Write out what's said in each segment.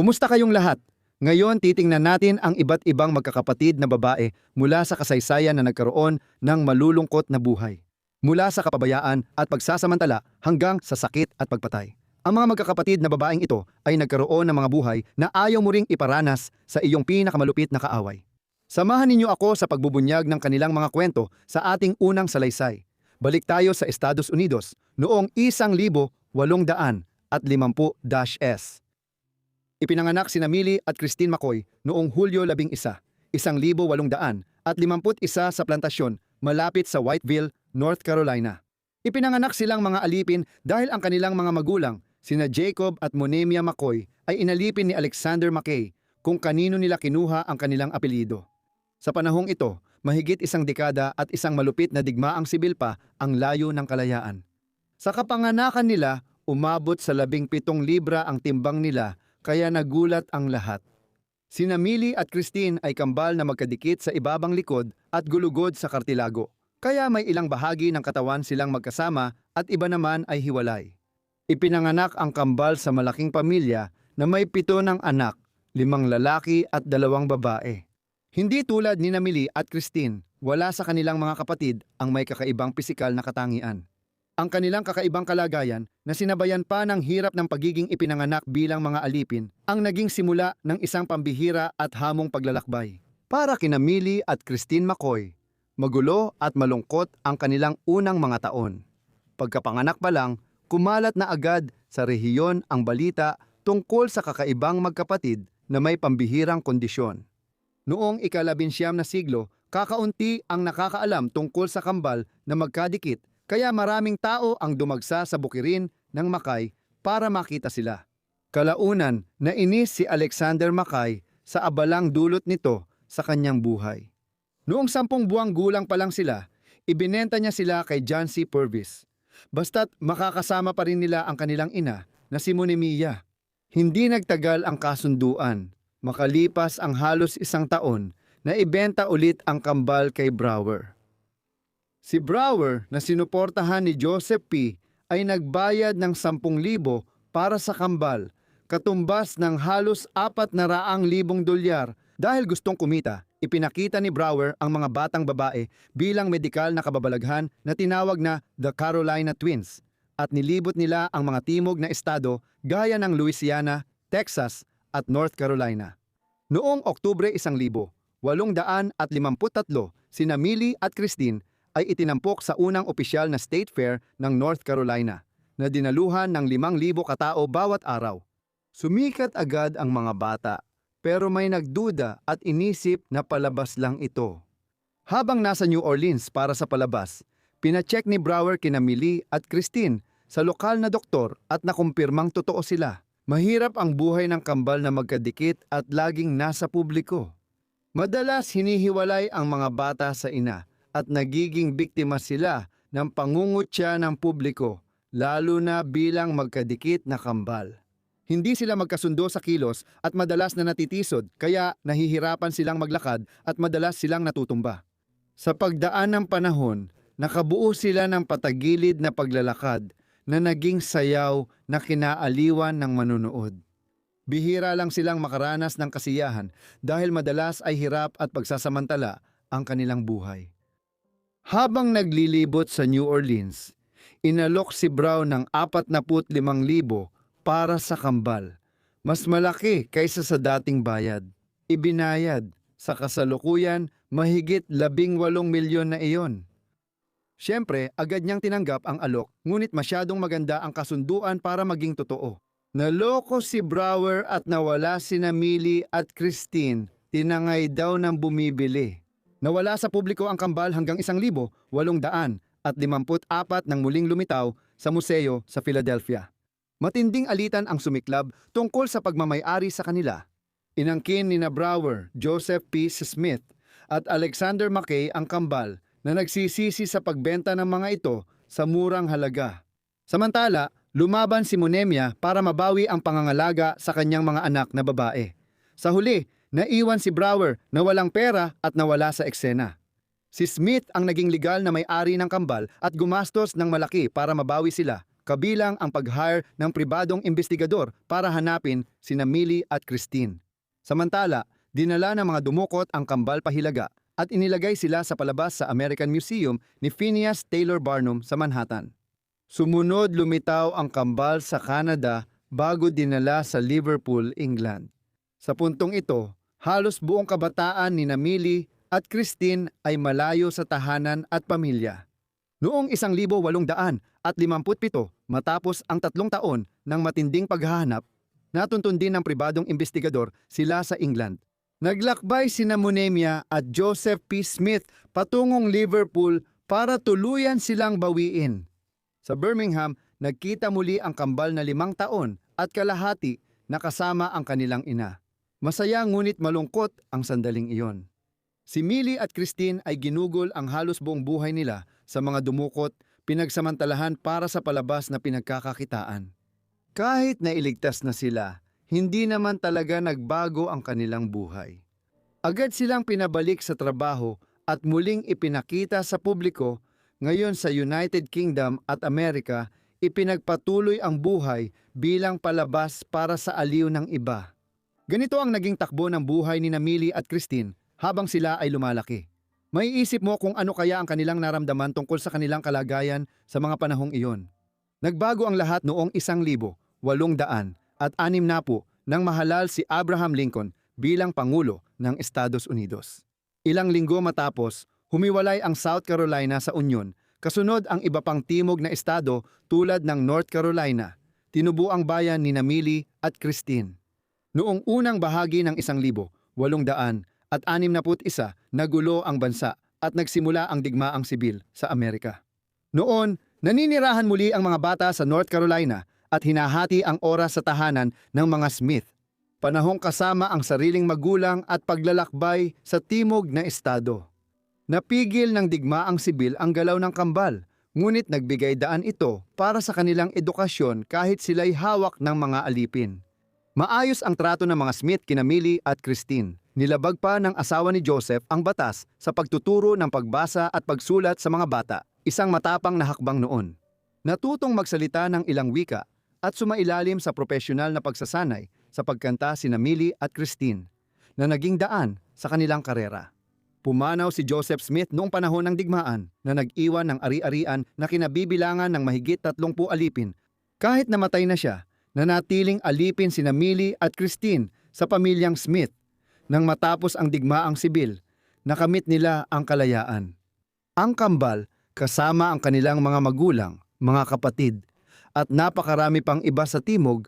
Kumusta kayong lahat? Ngayon titingnan natin ang iba't ibang magkakapatid na babae mula sa kasaysayan na nagkaroon ng malulungkot na buhay. Mula sa kapabayaan at pagsasamantala hanggang sa sakit at pagpatay. Ang mga magkakapatid na babaeng ito ay nagkaroon ng mga buhay na ayaw mo ring iparanas sa iyong pinakamalupit na kaaway. Samahan ninyo ako sa pagbubunyag ng kanilang mga kwento sa ating unang salaysay. Balik tayo sa Estados Unidos noong 1850s. Ipinanganak sina Millie at Christine McCoy noong Hulyo 11, 1851 sa plantasyon malapit sa Whiteville, North Carolina. Ipinanganak silang mga alipin dahil ang kanilang mga magulang, sina Jacob at Monemia McCoy, ay inalipin ni Alexander Mackay kung kanino nila kinuha ang kanilang apelyido. Sa panahong ito, mahigit isang dekada at isang malupit na digmaang sibil pa ang layo ng kalayaan. Sa kapanganakan nila, umabot sa 17 libra ang timbang nila, kaya nagulat ang lahat. Sina Millie at Christine ay kambal na magkadikit sa ibabang likod at gulugod sa kartilago. Kaya may ilang bahagi ng katawan silang magkasama at iba naman ay hiwalay. Ipinanganak ang kambal sa malaking pamilya na may 7 ng anak, 5 lalaki at 2 babae. Hindi tulad ni Millie at Christine, wala sa kanilang mga kapatid ang may kakaibang pisikal na katangian. Ang kanilang kakaibang kalagayan na sinabayan pa ng hirap ng pagiging ipinanganak bilang mga alipin ang naging simula ng isang pambihira at hamong paglalakbay. Para kina Millie at Christine McCoy, magulo at malungkot ang kanilang unang mga taon. Pagkapanganak pa lang, kumalat na agad sa rehiyon ang balita tungkol sa kakaibang magkapatid na may pambihirang kondisyon. Noong ika-19 na siglo, kakaunti ang nakakaalam tungkol sa kambal na magkadikit. Kaya maraming tao ang dumagsa sa bukirin ng Mackay para makita sila. Kalaunan, nainis si Alexander Mackay sa abalang dulot nito sa kanyang buhay. Noong 10 buwang gulang pa lang sila, ibinenta niya sila kay John C. Purvis. Basta't makakasama pa rin nila ang kanilang ina na si Monemia. Hindi nagtagal ang kasunduan. Makalipas ang halos 1 taon, na ibenta ulit ang kambal kay Brower. Si Brower na sinuportahan ni Joseph P. ay nagbayad ng 10,000 para sa kambal, katumbas ng halos 400,000 dolyar. Dahil gustong kumita, ipinakita ni Brower ang mga batang babae bilang medikal na kababalaghan na tinawag na The Carolina Twins at nilibot nila ang mga timog na estado gaya ng Louisiana, Texas at North Carolina. Noong Oktubre 1853, sina Millie at Christine ay itinampok sa unang opisyal na state fair ng North Carolina na dinaluhan ng 5,000 katao bawat araw. Sumikat agad ang mga bata pero may nagduda at inisip na palabas lang ito. Habang nasa New Orleans para sa palabas, pinacheck ni Brower kina Millie at Christine sa lokal na doktor at nakumpirmang totoo sila. Mahirap ang buhay ng kambal na magkadikit at laging nasa publiko. Madalas hinihiwalay ang mga bata sa ina at nagiging biktima sila ng pangungutya ng publiko, lalo na bilang magkadikit na kambal. Hindi sila magkasundo sa kilos at madalas na natitisod, kaya nahihirapan silang maglakad at madalas silang natutumba. Sa pagdaan ng panahon, nakabuo sila ng patagilid na paglalakad na naging sayaw na kinaaliwan ng manunood. Bihira lang silang makaranas ng kasiyahan dahil madalas ay hirap at pagsasamantala ang kanilang buhay. Habang naglilibot sa New Orleans, inalok si Brown ng 45,000 para sa kambal. Mas malaki kaysa sa dating bayad. Ibinayad sa kasalukuyan mahigit 18 milyon na iyon. Siyempre, agad niyang tinanggap ang alok, ngunit masyadong maganda ang kasunduan para maging totoo. Naloko si Brower at nawala sina Millie at Christine. Tinangay daw ng bumibili. Nawala sa publiko ang kambal hanggang 1,854 nang muling lumitaw sa museo sa Philadelphia. Matinding alitan ang sumiklab tungkol sa pagmamay-ari sa kanila. Inangkin ni Brower, Joseph P. Smith at Alexander Mackay ang kambal na nagsisisi sa pagbenta ng mga ito sa murang halaga. Samantala, lumaban si Monemia para mabawi ang pangangalaga sa kanyang mga anak na babae. Sa huli, naiwan si Brower na walang pera at nawala sa eksena. Si Smith ang naging legal na may-ari ng kambal at gumastos ng malaki para mabawi sila kabilang ang pag-hire ng pribadong investigador para hanapin sina Millie at Christine. Samantala, dinala ng mga dumukot ang kambal pahilaga at inilagay sila sa palabas sa American Museum ni Phineas Taylor Barnum sa Manhattan. Sumunod lumitaw ang kambal sa Canada bago dinala sa Liverpool, England. Sa puntong ito, halos buong kabataan ni Millie at Christine ay malayo sa tahanan at pamilya. Noong 1857, matapos ang 3 taon ng matinding paghahanap, natuntun din ng pribadong investigador sila sa England. Naglakbay sina Monemia at Joseph P. Smith patungong Liverpool para tuluyan silang bawiin. Sa Birmingham, nagkita muli ang kambal na 5 taon at kalahati na kasama ang kanilang ina. Masaya ngunit malungkot ang sandaling iyon. Si Millie at Christine ay ginugol ang halos buong buhay nila sa mga dumukot, pinagsamantalahan para sa palabas na pinagkakakitaan. Kahit nailigtas na sila, hindi naman talaga nagbago ang kanilang buhay. Agad silang pinabalik sa trabaho at muling ipinakita sa publiko. Ngayon sa United Kingdom at Amerika, ipinagpatuloy ang buhay bilang palabas para sa aliw ng iba. Ganito ang naging takbo ng buhay ni Millie at Christine habang sila ay lumalaki. May isip mo kung ano kaya ang kanilang naramdaman tungkol sa kanilang kalagayan sa mga panahong iyon. Nagbago ang lahat noong 1860 nang mahalal si Abraham Lincoln bilang Pangulo ng Estados Unidos. Ilang linggo matapos, humiwalay ang South Carolina sa Union, kasunod ang iba pang timog na estado tulad ng North Carolina. Tinubuo ang bayan ni Millie at Christine. Noong unang bahagi ng 1861, nagulo ang bansa at nagsimula ang digmaang sibil sa Amerika. Noon, naninirahan muli ang mga bata sa North Carolina at hinahati ang oras sa tahanan ng mga Smith. Panahong kasama ang sariling magulang at paglalakbay sa timog na estado. Napigil ng digmaang sibil ang galaw ng kambal, ngunit nagbigay daan ito para sa kanilang edukasyon kahit sila'y hawak ng mga alipin. Maayos ang trato ng mga Smith kina Millie at Christine. Nilabag pa ng asawa ni Joseph ang batas sa pagtuturo ng pagbasa at pagsulat sa mga bata, isang matapang na hakbang noon. Natutong magsalita ng ilang wika at sumailalim sa propesyonal na pagsasanay sa pagkanta sina Millie at Christine na naging daan sa kanilang karera. Pumanaw si Joseph Smith noong panahon ng digmaan na nag-iwan ng ari-arian na kinabibilangan ng mahigit 30 alipin. Kahit namatay na siya, nanatiling alipin sina Millie at Christine sa pamilyang Smith. Nang matapos ang digmaang sibil, nakamit nila ang kalayaan. Ang kambal, kasama ang kanilang mga magulang, mga kapatid, at napakarami pang iba sa timog,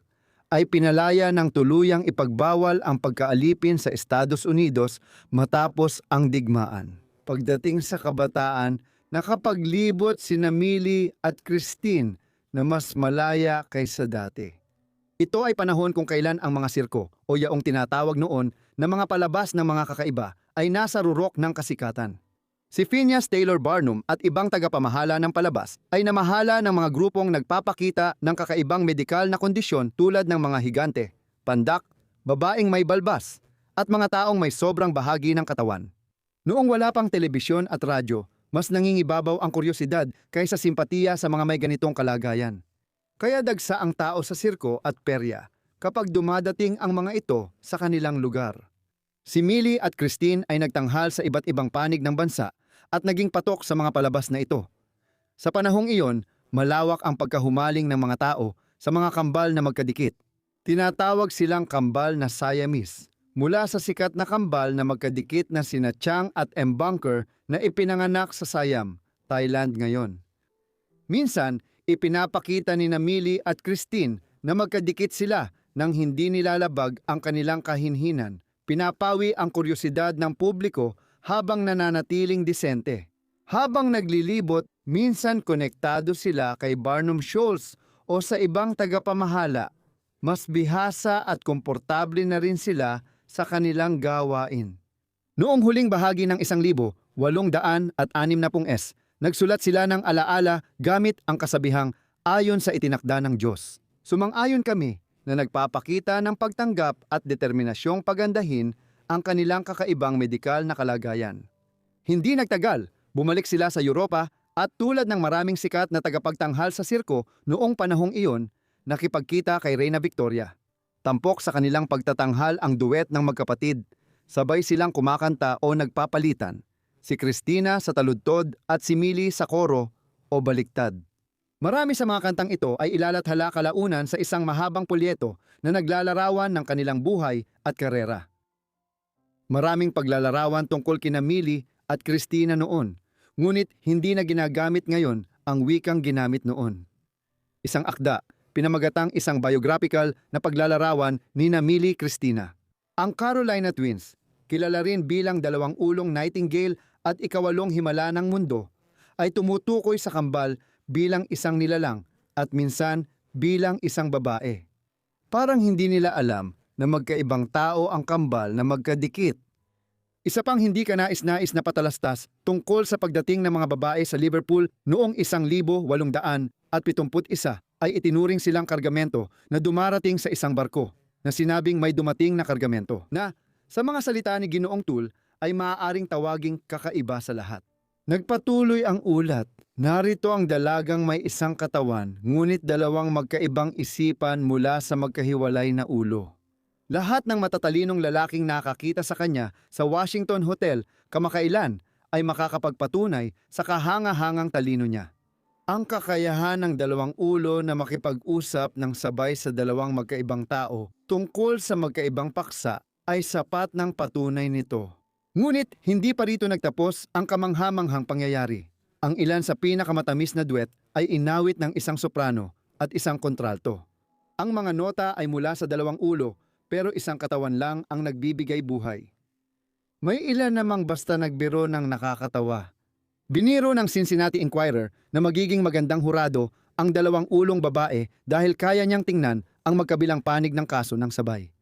ay pinalaya ng tuluyang ipagbawal ang pagkaalipin sa Estados Unidos matapos ang digmaan. Pagdating sa kabataan, nakapaglibot sina Millie at Christine na mas malaya kaysa dati. Ito ay panahon kung kailan ang mga sirko o yaong tinatawag noon na mga palabas ng mga kakaiba ay nasa rurok ng kasikatan. Si Phineas Taylor Barnum at ibang tagapamahala ng palabas ay namahala ng mga grupong nagpapakita ng kakaibang medikal na kondisyon tulad ng mga higante, pandak, babaeng may balbas, at mga taong may sobrang bahagi ng katawan. Noong wala pang telebisyon at radyo, mas nangingibabaw ang kuryosidad kaysa simpatiya sa mga may ganitong kalagayan. Kaya dagsa ang tao sa sirko at perya kapag dumadating ang mga ito sa kanilang lugar. Si Millie at Christine ay nagtanghal sa iba't ibang panig ng bansa at naging patok sa mga palabas na ito. Sa panahong iyon, malawak ang pagkahumaling ng mga tao sa mga kambal na magkadikit. Tinatawag silang kambal na Siamese, mula sa sikat na kambal na magkadikit na sina Chang at Mbunker na ipinanganak sa Siam, Thailand ngayon. Minsan, ipinapakita ni Millie at Christine na magkadikit sila nang hindi nilalabag ang kanilang kahinhinan. Pinapawi ang kuryosidad ng publiko habang nananatiling disente. Habang naglilibot, minsan konektado sila kay Barnum Shoals o sa ibang tagapamahala. Mas bihasa at komportable na rin sila sa kanilang gawain. Noong huling bahagi ng 1860s, nagsulat sila ng alaala gamit ang kasabihang ayon sa itinakda ng Diyos. Sumang-ayon kami na nagpapakita ng pagtanggap at determinasyong pagandahin ang kanilang kakaibang medikal na kalagayan. Hindi nagtagal, bumalik sila sa Europa At tulad ng maraming sikat na tagapagtanghal sa sirko noong panahong iyon, nakipagkita kay Reyna Victoria. Tampok sa kanilang pagtatanghal ang duet ng magkapatid. Sabay silang kumakanta o nagpapalitan. Si Christina sa taludtod at si Millie sa koro o baliktad. Marami sa mga kantang ito ay ilalathala kalaunan sa isang mahabang polyeto na naglalarawan ng kanilang buhay at karera. Maraming paglalarawan tungkol kina Millie at Christina noon, ngunit hindi na ginagamit ngayon ang wikang ginamit noon. Isang akda, pinamagatang isang biographical na paglalarawan ni Millie Christina. Ang Carolina Twins, kilala rin bilang dalawang ulong Nightingale at ikawalong himala ng mundo, ay tumutukoy sa kambal bilang isang nilalang at minsan bilang isang babae. Parang hindi nila alam na magkaibang tao ang kambal na magkadikit. Isa pang hindi kanais-nais na patalastas tungkol sa pagdating ng mga babae sa Liverpool noong 1871 ay itinuring silang kargamento na dumarating sa isang barko na sinabing may dumating na kargamento na sa mga salita ni Ginoong Toole ay maaaring tawaging kakaiba sa lahat. Nagpatuloy ang ulat. Narito ang dalagang may isang katawan, ngunit dalawang magkaibang isipan mula sa magkahiwalay na ulo. Lahat ng matatalinong lalaking nakakita sa kanya sa Washington Hotel kamakailan ay makakapagpatunay sa kahanga-hangang talino niya. Ang kakayahan ng dalawang ulo na makipag-usap ng sabay sa dalawang magkaibang tao tungkol sa magkaibang paksa ay sapat ng patunay nito. Ngunit hindi pa rito nagtapos ang kamanghamanghang pangyayari. Ang ilan sa pinakamatamis na duet ay inawit ng isang soprano at isang kontralto. Ang mga nota ay mula sa dalawang ulo pero isang katawan lang ang nagbibigay buhay. May ilan namang basta nagbiro ng nakakatawa. Biniro ng Cincinnati Enquirer na magiging magandang hurado ang dalawang ulong babae dahil kaya niyang tingnan ang magkabilang panig ng kaso ng sabay.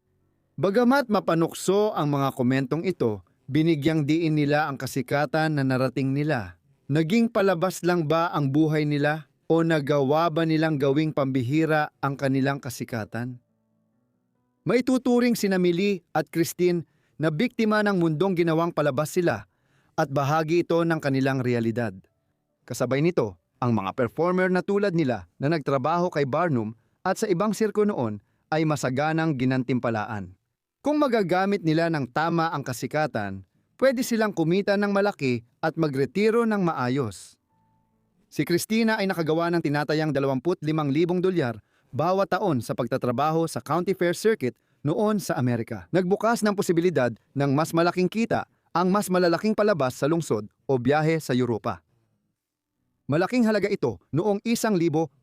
Bagamat mapanukso ang mga komentong ito, binigyang diin nila ang kasikatan na narating nila. Naging palabas lang ba ang buhay nila o nagawa ba nilang gawing pambihira ang kanilang kasikatan? Maituturing sina Millie at Christine na biktima ng mundong ginawang palabas sila at bahagi ito ng kanilang realidad. Kasabay nito, ang mga performer na tulad nila na nagtrabaho kay Barnum at sa ibang sirko noon ay masaganang ginantimpalaan. Kung magagamit nila ng tama ang kasikatan, pwede silang kumita ng malaki at magretiro ng maayos. Si Christina ay nakagawa ng tinatayang $25,000 bawat taon sa pagtatrabaho sa County Fair Circuit noon sa Amerika. Nagbukas ng posibilidad ng mas malaking kita ang mas malalaking palabas sa lungsod o biyahe sa Europa. Malaking halaga ito noong 1870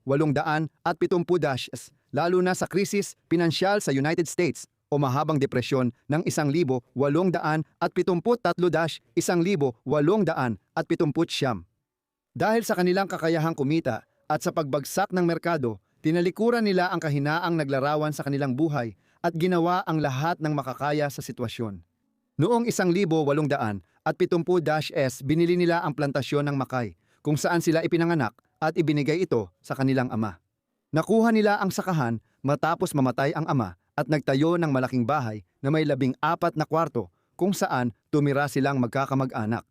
lalo na sa krisis pinansyal sa United States o mahabang depresyon ng 1873-1879. Dahil sa kanilang kakayahang kumita at sa pagbagsak ng merkado, tinalikuran nila ang kahinaang naglarawan sa kanilang buhay at ginawa ang lahat ng makakaya sa sitwasyon. Noong 1870s, binili nila ang plantasyon ng Makay, kung saan sila ipinanganak at ibinigay ito sa kanilang ama. Nakuha nila ang sakahan matapos mamatay ang ama at nagtayo ng malaking bahay na may 14 na kwarto kung saan tumira silang magkakamag-anak.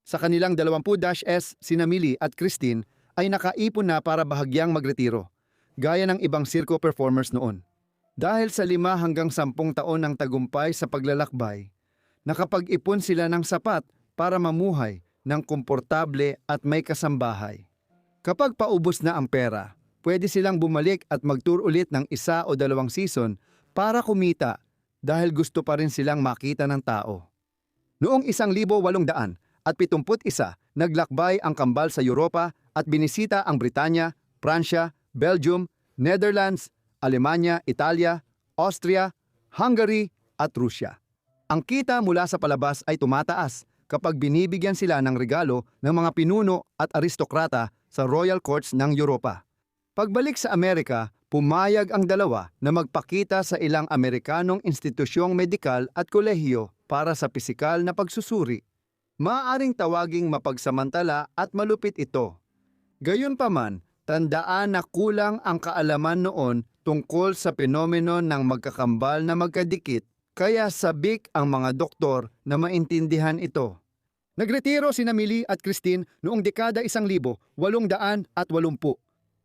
Sa kanilang 20s, sina Millie at Christine ay nakaipon na para bahagyang magretiro, gaya ng ibang sirko performers noon. Dahil sa 5 hanggang 10 taon ng tagumpay sa paglalakbay, nakapag-ipon sila ng sapat para mamuhay ng komportable at may kasambahay. Kapag paubos na ang pera, pwede silang bumalik at mag-tour ulit ng 1 o 2 season para kumita dahil gusto pa rin silang makita ng tao. Noong 1871, naglakbay ang kambal sa Europa at binisita ang Britanya, Pransya, Belgium, Netherlands, Alemanya, Italia, Austria, Hungary at Rusya. Ang kita mula sa palabas ay tumataas kapag binibigyan sila ng regalo ng mga pinuno at aristokrata sa royal courts ng Europa. Pagbalik sa Amerika, pumayag ang dalawa na magpakita sa ilang Amerikanong institusyong medikal at kolehiyo para sa pisikal na pagsusuri. Maaaring tawaging mapagsamantala at malupit ito. Gayunpaman, tandaan na kulang ang kaalaman noon tungkol sa penomeno ng magkakambal na magkadikit, kaya sabik ang mga doktor na maintindihan ito. Nagretiro sina Millie at Christine noong dekada 1880.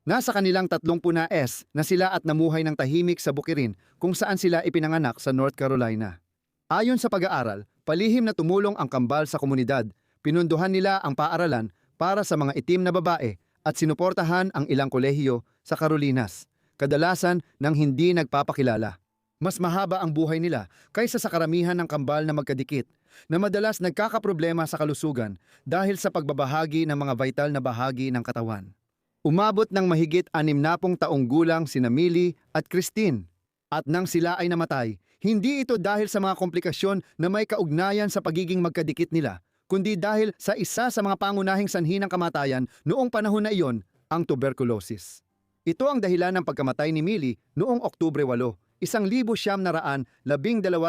Nasa kanilang 30 na na sila at namuhay ng tahimik sa bukirin kung saan sila ipinanganak sa North Carolina. Ayon sa pag-aaral, palihim na tumulong ang kambal sa komunidad. Pinunduhan nila ang paaralan para sa mga itim na babae at sinuportahan ang ilang kolehiyo sa Carolinas, kadalasan ng hindi nagpapakilala. Mas mahaba ang buhay nila kaysa sa karamihan ng kambal na magkadikit na madalas nagkakaproblema sa kalusugan dahil sa pagbabahagi ng mga vital na bahagi ng katawan. Umabot ng mahigit 60 taong gulang sina Millie at Christine. At nang sila ay namatay, hindi ito dahil sa mga komplikasyon na may kaugnayan sa pagiging magkadikit nila, kundi dahil sa isa sa mga pangunahing sanhi ng kamatayan noong panahon na iyon, ang tuberculosis. Ito ang dahilan ng pagkamatay ni Millie noong Oktubre 8, 1912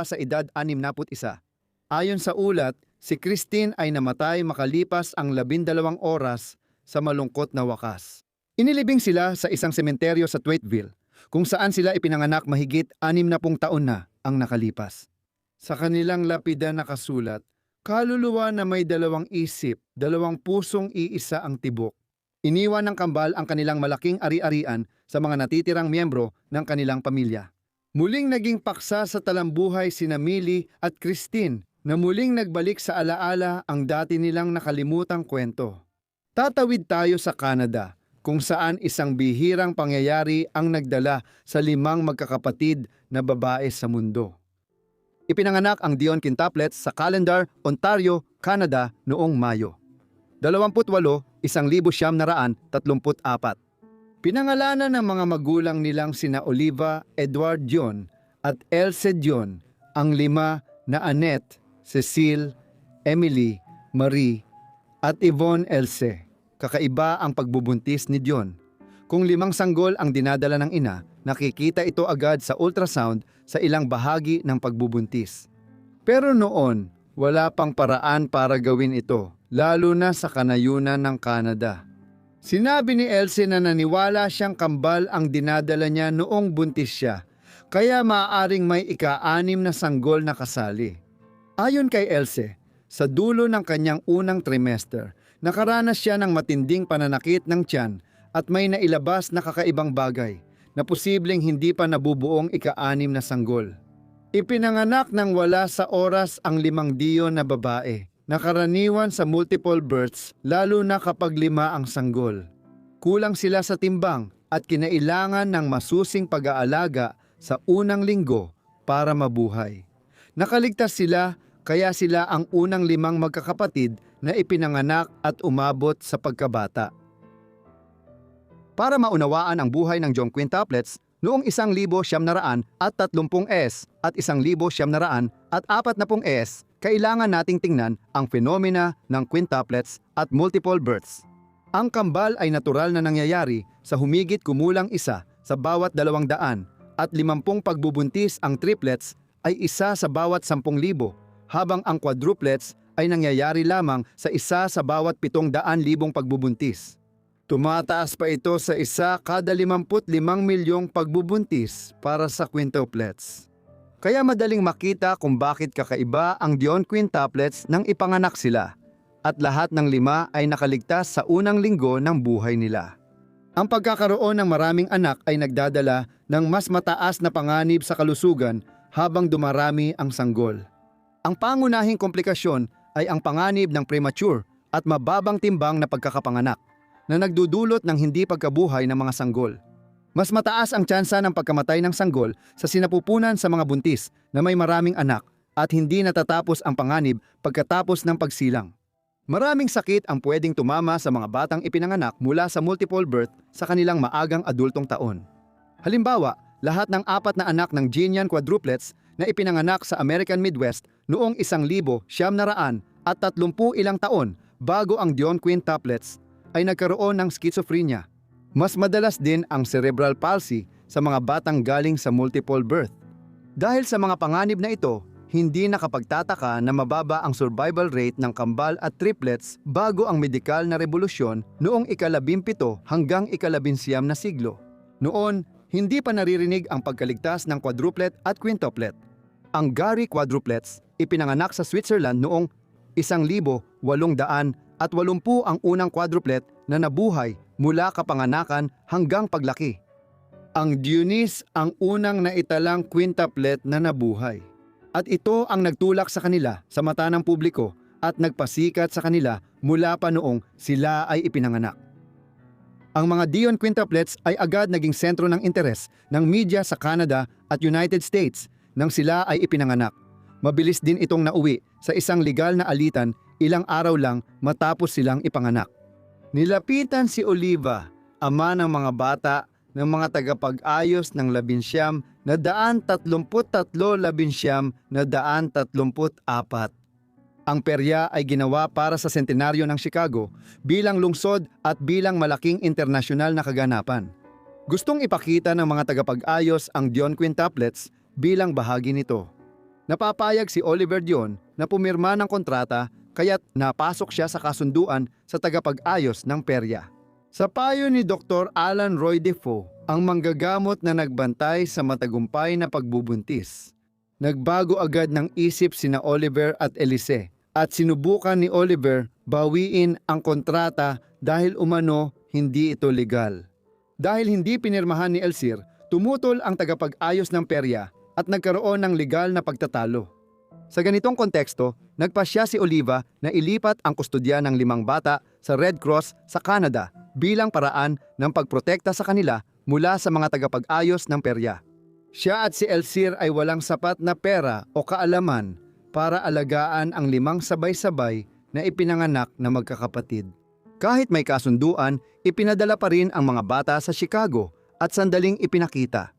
sa edad 61. Ayon sa ulat, si Christine ay namatay makalipas ang 12 oras sa malungkot na wakas. Inilibing sila sa isang sementeryo sa Thwaitville, kung saan sila ipinanganak mahigit 60 taon na ang nakalipas. Sa kanilang lapida nakasulat, kaluluwa na may 2 isip, 2 pusong iisa ang tibok. Iniwan ng kambal ang kanilang malaking ari-arian sa mga natitirang miyembro ng kanilang pamilya. Muling naging paksa sa talambuhay sina Millie at Christine na muling nagbalik sa alaala ang dati nilang nakalimutang kwento. Tatawid tayo sa Canada, kung saan isang bihirang pangyayari ang nagdala sa 5 magkakapatid na babae sa mundo. Ipinanganak ang Dion quintuplets sa Callander, Ontario, Canada noong Mayo 28, 1934. Pinangalanan ng mga magulang nilang sina Oliva Edward Dion at Else Dion ang 5 na Annette, Cecile, Emily, Marie at Yvonne Else. Kakaiba ang pagbubuntis ni Dion. Kung 5 sanggol ang dinadala ng ina, nakikita ito agad sa ultrasound sa ilang bahagi ng pagbubuntis. Pero noon, wala pang paraan para gawin ito, lalo na sa kanayunan ng Canada. Sinabi ni Else na naniwala siyang kambal ang dinadala niya noong buntis siya, kaya maaaring may ika-6 na sanggol na kasali. Ayon kay Else, sa dulo ng kanyang unang trimester, nakaranas siya ng matinding pananakit ng tiyan at may nailabas na kakaibang bagay na posibleng hindi pa nabubuong ika-6 na sanggol. Ipinanganak ng wala sa oras ang 5 Dion na babae, na karaniwan sa multiple births lalo na kapag 5 ang sanggol. Kulang sila sa timbang at kinailangan ng masusing pag-aalaga sa unang linggo para mabuhay. Nakaligtas sila kaya sila ang unang 5 magkakapatid na ipinanganak at umabot sa pagkabata. Para maunawaan ang buhay ng Dion quintuplets, noong 1930 at 30 at 1940 kailangan nating tingnan ang fenomena ng quintuplets at multiple births. Ang kambal ay natural na nangyayari sa humigit kumulang isa sa bawat 200 at 50 pagbubuntis. Ang triplets ay isa sa bawat 10,000, habang ang quadruplets ay nangyayari lamang sa isa sa bawat 700,000 pagbubuntis. Tumataas pa ito sa isa kada 55 milyong pagbubuntis para sa quintuplets. Kaya madaling makita kung bakit kakaiba ang Dion quintuplets nang ipanganak sila, at lahat ng 5 ay nakaligtas sa unang linggo ng buhay nila. Ang pagkakaroon ng maraming anak ay nagdadala ng mas mataas na panganib sa kalusugan habang dumarami ang sanggol. Ang pangunahing komplikasyon ay ang panganib ng premature at mababang timbang na pagkakapanganak, na nagdudulot ng hindi pagkabuhay ng mga sanggol. Mas mataas ang tsansa ng pagkamatay ng sanggol sa sinapupunan sa mga buntis na may maraming anak at hindi natatapos ang panganib pagkatapos ng pagsilang. Maraming sakit ang pwedeng tumama sa mga batang ipinanganak mula sa multiple birth sa kanilang maagang adultong taon. Halimbawa, lahat ng 4 na anak ng Genian quadruplets na ipinanganak sa American Midwest noong 1930 taon bago ang Dion quintuplets ay nagkaroon ng schizophrenia. Mas madalas din ang cerebral palsy sa mga batang galing sa multiple birth. Dahil sa mga panganib na ito, hindi nakapagtataka na mababa ang survival rate ng kambal at triplets bago ang medikal na revolusyon noong ika-17 hanggang ika-19 na siglo. Noon, hindi pa naririnig ang pagkaligtas ng quadruplet at quintuplet. Ang Gary quadruplets ipinanganak sa Switzerland noong 1,880 ang unang quadruplet na nabuhay mula kapanganakan hanggang paglaki. Ang Dionys ang unang naitalang quintuplet na nabuhay. At ito ang nagtulak sa kanila sa mata ng publiko at nagpasikat sa kanila mula pa noong sila ay ipinanganak. Ang mga Dion quintuplets ay agad naging sentro ng interes ng media sa Canada at United States nang sila ay ipinanganak. Mabilis din itong nauwi sa isang legal na alitan ilang araw lang matapos silang ipanganak. Nilapitan si Oliva, ama ng mga bata, ng mga tagapag-ayos ng 11,133,134. Ang perya ay ginawa para sa sentenaryo ng Chicago bilang lungsod at bilang malaking internasyonal na kaganapan. Gustong ipakita ng mga tagapag-ayos ang Dion quintuplets bilang bahagi nito. Napapayag si Oliver Dion na pumirma ng kontrata kaya't napasok siya sa kasunduan sa tagapag-ayos ng perya. Sa payo ni Dr. Alan Roy Defoe, ang manggagamot na nagbantay sa matagumpay na pagbubuntis. Nagbago agad ng isip sina Oliver at Elise at sinubukan ni Oliver bawiin ang kontrata dahil umano hindi ito legal. Dahil hindi pinirmahan ni Elsie, tumutol ang tagapag-ayos ng perya at nagkaroon ng legal na pagtatalo. Sa ganitong konteksto, nagpasya si Oliva na ilipat ang kustodya ng 5 bata sa Red Cross sa Canada bilang paraan ng pagprotekta sa kanila mula sa mga tagapag-ayos ng perya. Siya at si Elsie ay walang sapat na pera o kaalaman para alagaan ang 5 sabay-sabay na ipinanganak na magkakapatid. Kahit may kasunduan, ipinadala pa rin ang mga bata sa Chicago at sandaling ipinakita.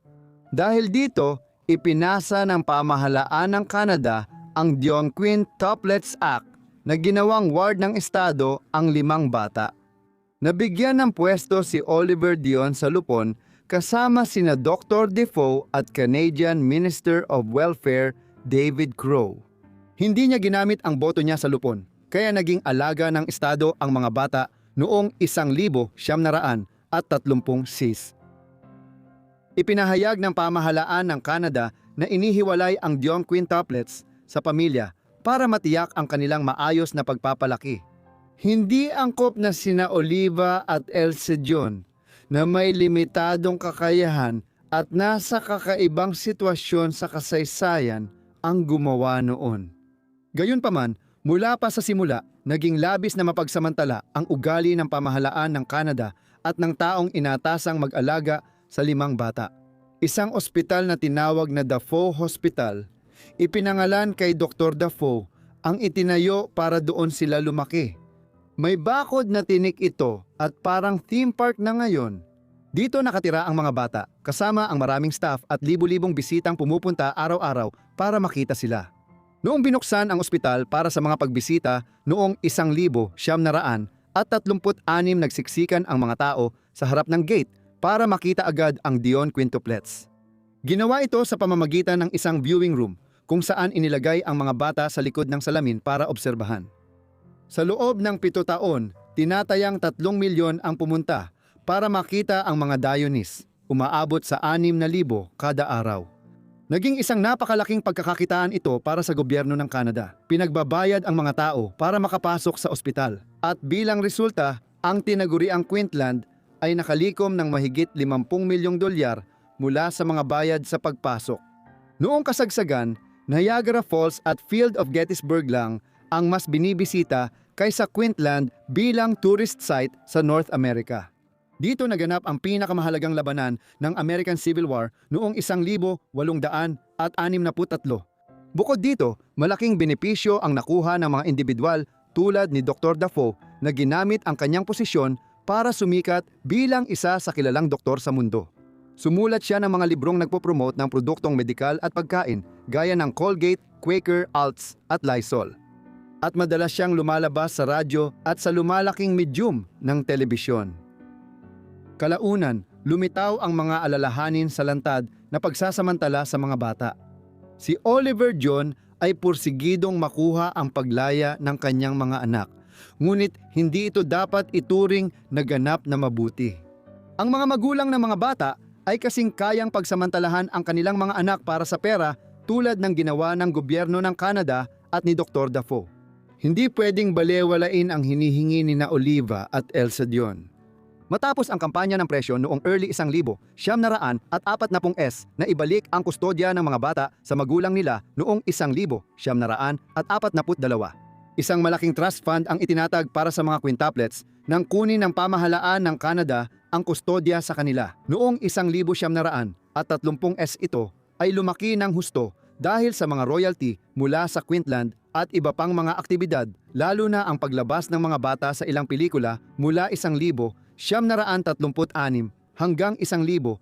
Dahil dito, ipinasa ng pamahalaan ng Canada ang Dion Quintuplets Act na ginawang ward ng estado ang 5 bata. Nabigyan ng pwesto si Oliver Dion sa lupon kasama sina Dr. Defoe at Canadian Minister of Welfare David Crowe. Hindi niya ginamit ang boto niya sa lupon, kaya naging alaga ng estado ang mga bata noong 1936. Ipinahayag ng pamahalaan ng Canada na inihiwalay ang Dion quintuplets sa pamilya para matiyak ang kanilang maayos na pagpapalaki. Hindi angkop na sina Oliva at Elsie Dion na may limitadong kakayahan at nasa kakaibang sitwasyon sa kasaysayan ang gumawa noon. Gayunpaman, mula pa sa simula, naging labis na mapagsamantala ang ugali ng pamahalaan ng Canada at ng taong inatasang mag-alaga sa 5 bata. Isang ospital na tinawag na Dafoe Hospital, ipinangalan kay Dr. Dafoe, ang itinayo para doon sila lumaki. May bakod na tinik ito at parang theme park na ngayon. Dito nakatira ang mga bata, kasama ang maraming staff at libu-libong bisitang pumupunta araw-araw para makita sila. Noong binuksan ang ospital para sa mga pagbisita noong 1936 nagsiksikan ang mga tao sa harap ng gate para makita agad ang Dion quintuplets. Ginawa ito sa pamamagitan ng isang viewing room kung saan inilagay ang mga bata sa likod ng salamin para obserbahan. Sa loob ng 7 taon, tinatayang 3 milyon ang pumunta para makita ang mga Dionys, umaabot sa 6,000 kada araw. Naging isang napakalaking pagkakakitaan ito para sa gobyerno ng Canada. Pinagbabayad ang mga tao para makapasok sa ospital at bilang resulta, ang tinaguriang Quintland ay nakalikom ng mahigit 50 milyong dolyar mula sa mga bayad sa pagpasok. Noong kasagsagan, Niagara Falls at Field of Gettysburg lang ang mas binibisita kaysa Quintland bilang tourist site sa North America. Dito naganap ang pinakamahalagang labanan ng American Civil War noong 1863. Bukod dito, malaking benepisyo ang nakuha ng mga individual tulad ni Dr. Dafoe na ginamit ang kanyang posisyon para sumikat bilang isa sa kilalang doktor sa mundo. Sumulat siya ng mga librong nagpopromote ng produktong medikal at pagkain gaya ng Colgate, Quaker, Alts at Lysol. At madalas siyang lumalabas sa radyo at sa lumalaking medium ng telebisyon. Kalaunan, lumitaw ang mga alalahanin sa lantad na pagsasamantala sa mga bata. Si Oliver Dion ay pursigidong makuha ang paglaya ng kanyang mga anak, ngunit hindi ito dapat ituring na ganap na mabuti. Ang mga magulang ng mga bata ay kasing kayang pagsamantalahan ang kanilang mga anak para sa pera tulad ng ginawa ng gobyerno ng Canada at ni Dr. Dafoe. Hindi pwedeng balewalain ang hinihingi ni na Oliva at Elsa Dion. Matapos ang kampanya ng presyo noong early 1940s na ibalik ang kustodya ng mga bata sa magulang nila noong 1942. Isang malaking trust fund ang itinatag para sa mga quintuplets nang kunin ng pamahalaan ng Canada ang kustodya sa kanila. Noong 1930s ito ay lumaki ng husto dahil sa mga royalty mula sa Queensland at iba pang mga aktibidad, lalo na ang paglabas ng mga bata sa ilang pelikula mula 1936 hanggang 1938.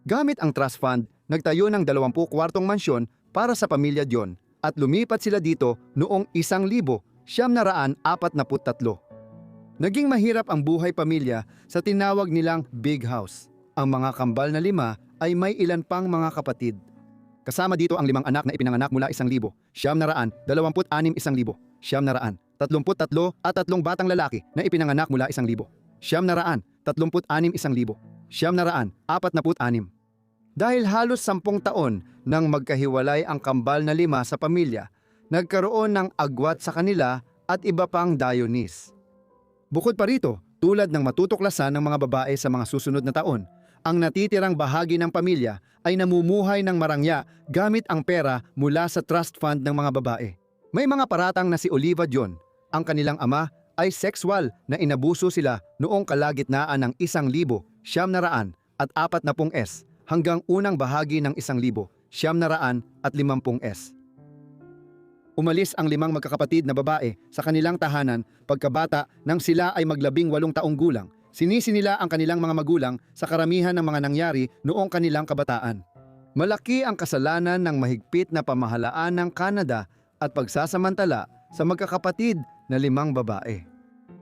Gamit ang trust fund, nagtayo ng 20 kwartong mansyon para sa pamilya Dion at lumipat sila dito noong 1943. Naging mahirap ang buhay pamilya sa tinawag nilang Big House. Ang mga kambal na 5 ay may ilan pang mga kapatid. Kasama dito ang 5 anak na ipinanganak mula 1,000, 926, 933 at 3 batang lalaki na ipinanganak mula 1,000, 936, 946. Dahil halos 10 taon nang magkahiwalay ang kambal na 5 sa pamilya, nagkaroon ng agwat sa kanila at iba pang dayonis. Bukod pa rito, tulad ng matutuklasan ng mga babae sa mga susunod na taon, ang natitirang bahagi ng pamilya ay namumuhay ng marangya gamit ang pera mula sa trust fund ng mga babae. May mga paratang na si Oliva Dion, ang kanilang ama, ay sexual na inabuso sila noong kalagitnaan ng 1940s hanggang unang bahagi ng 1950s. Umalis ang 5 magkakapatid na babae sa kanilang tahanan pagkabata nang sila ay mag-18 taong gulang. Sinisi nila ang kanilang mga magulang sa karamihan ng mga nangyari noong kanilang kabataan. Malaki ang kasalanan ng mahigpit na pamahalaan ng Canada at pagsasamantala sa magkakapatid na 5 babae.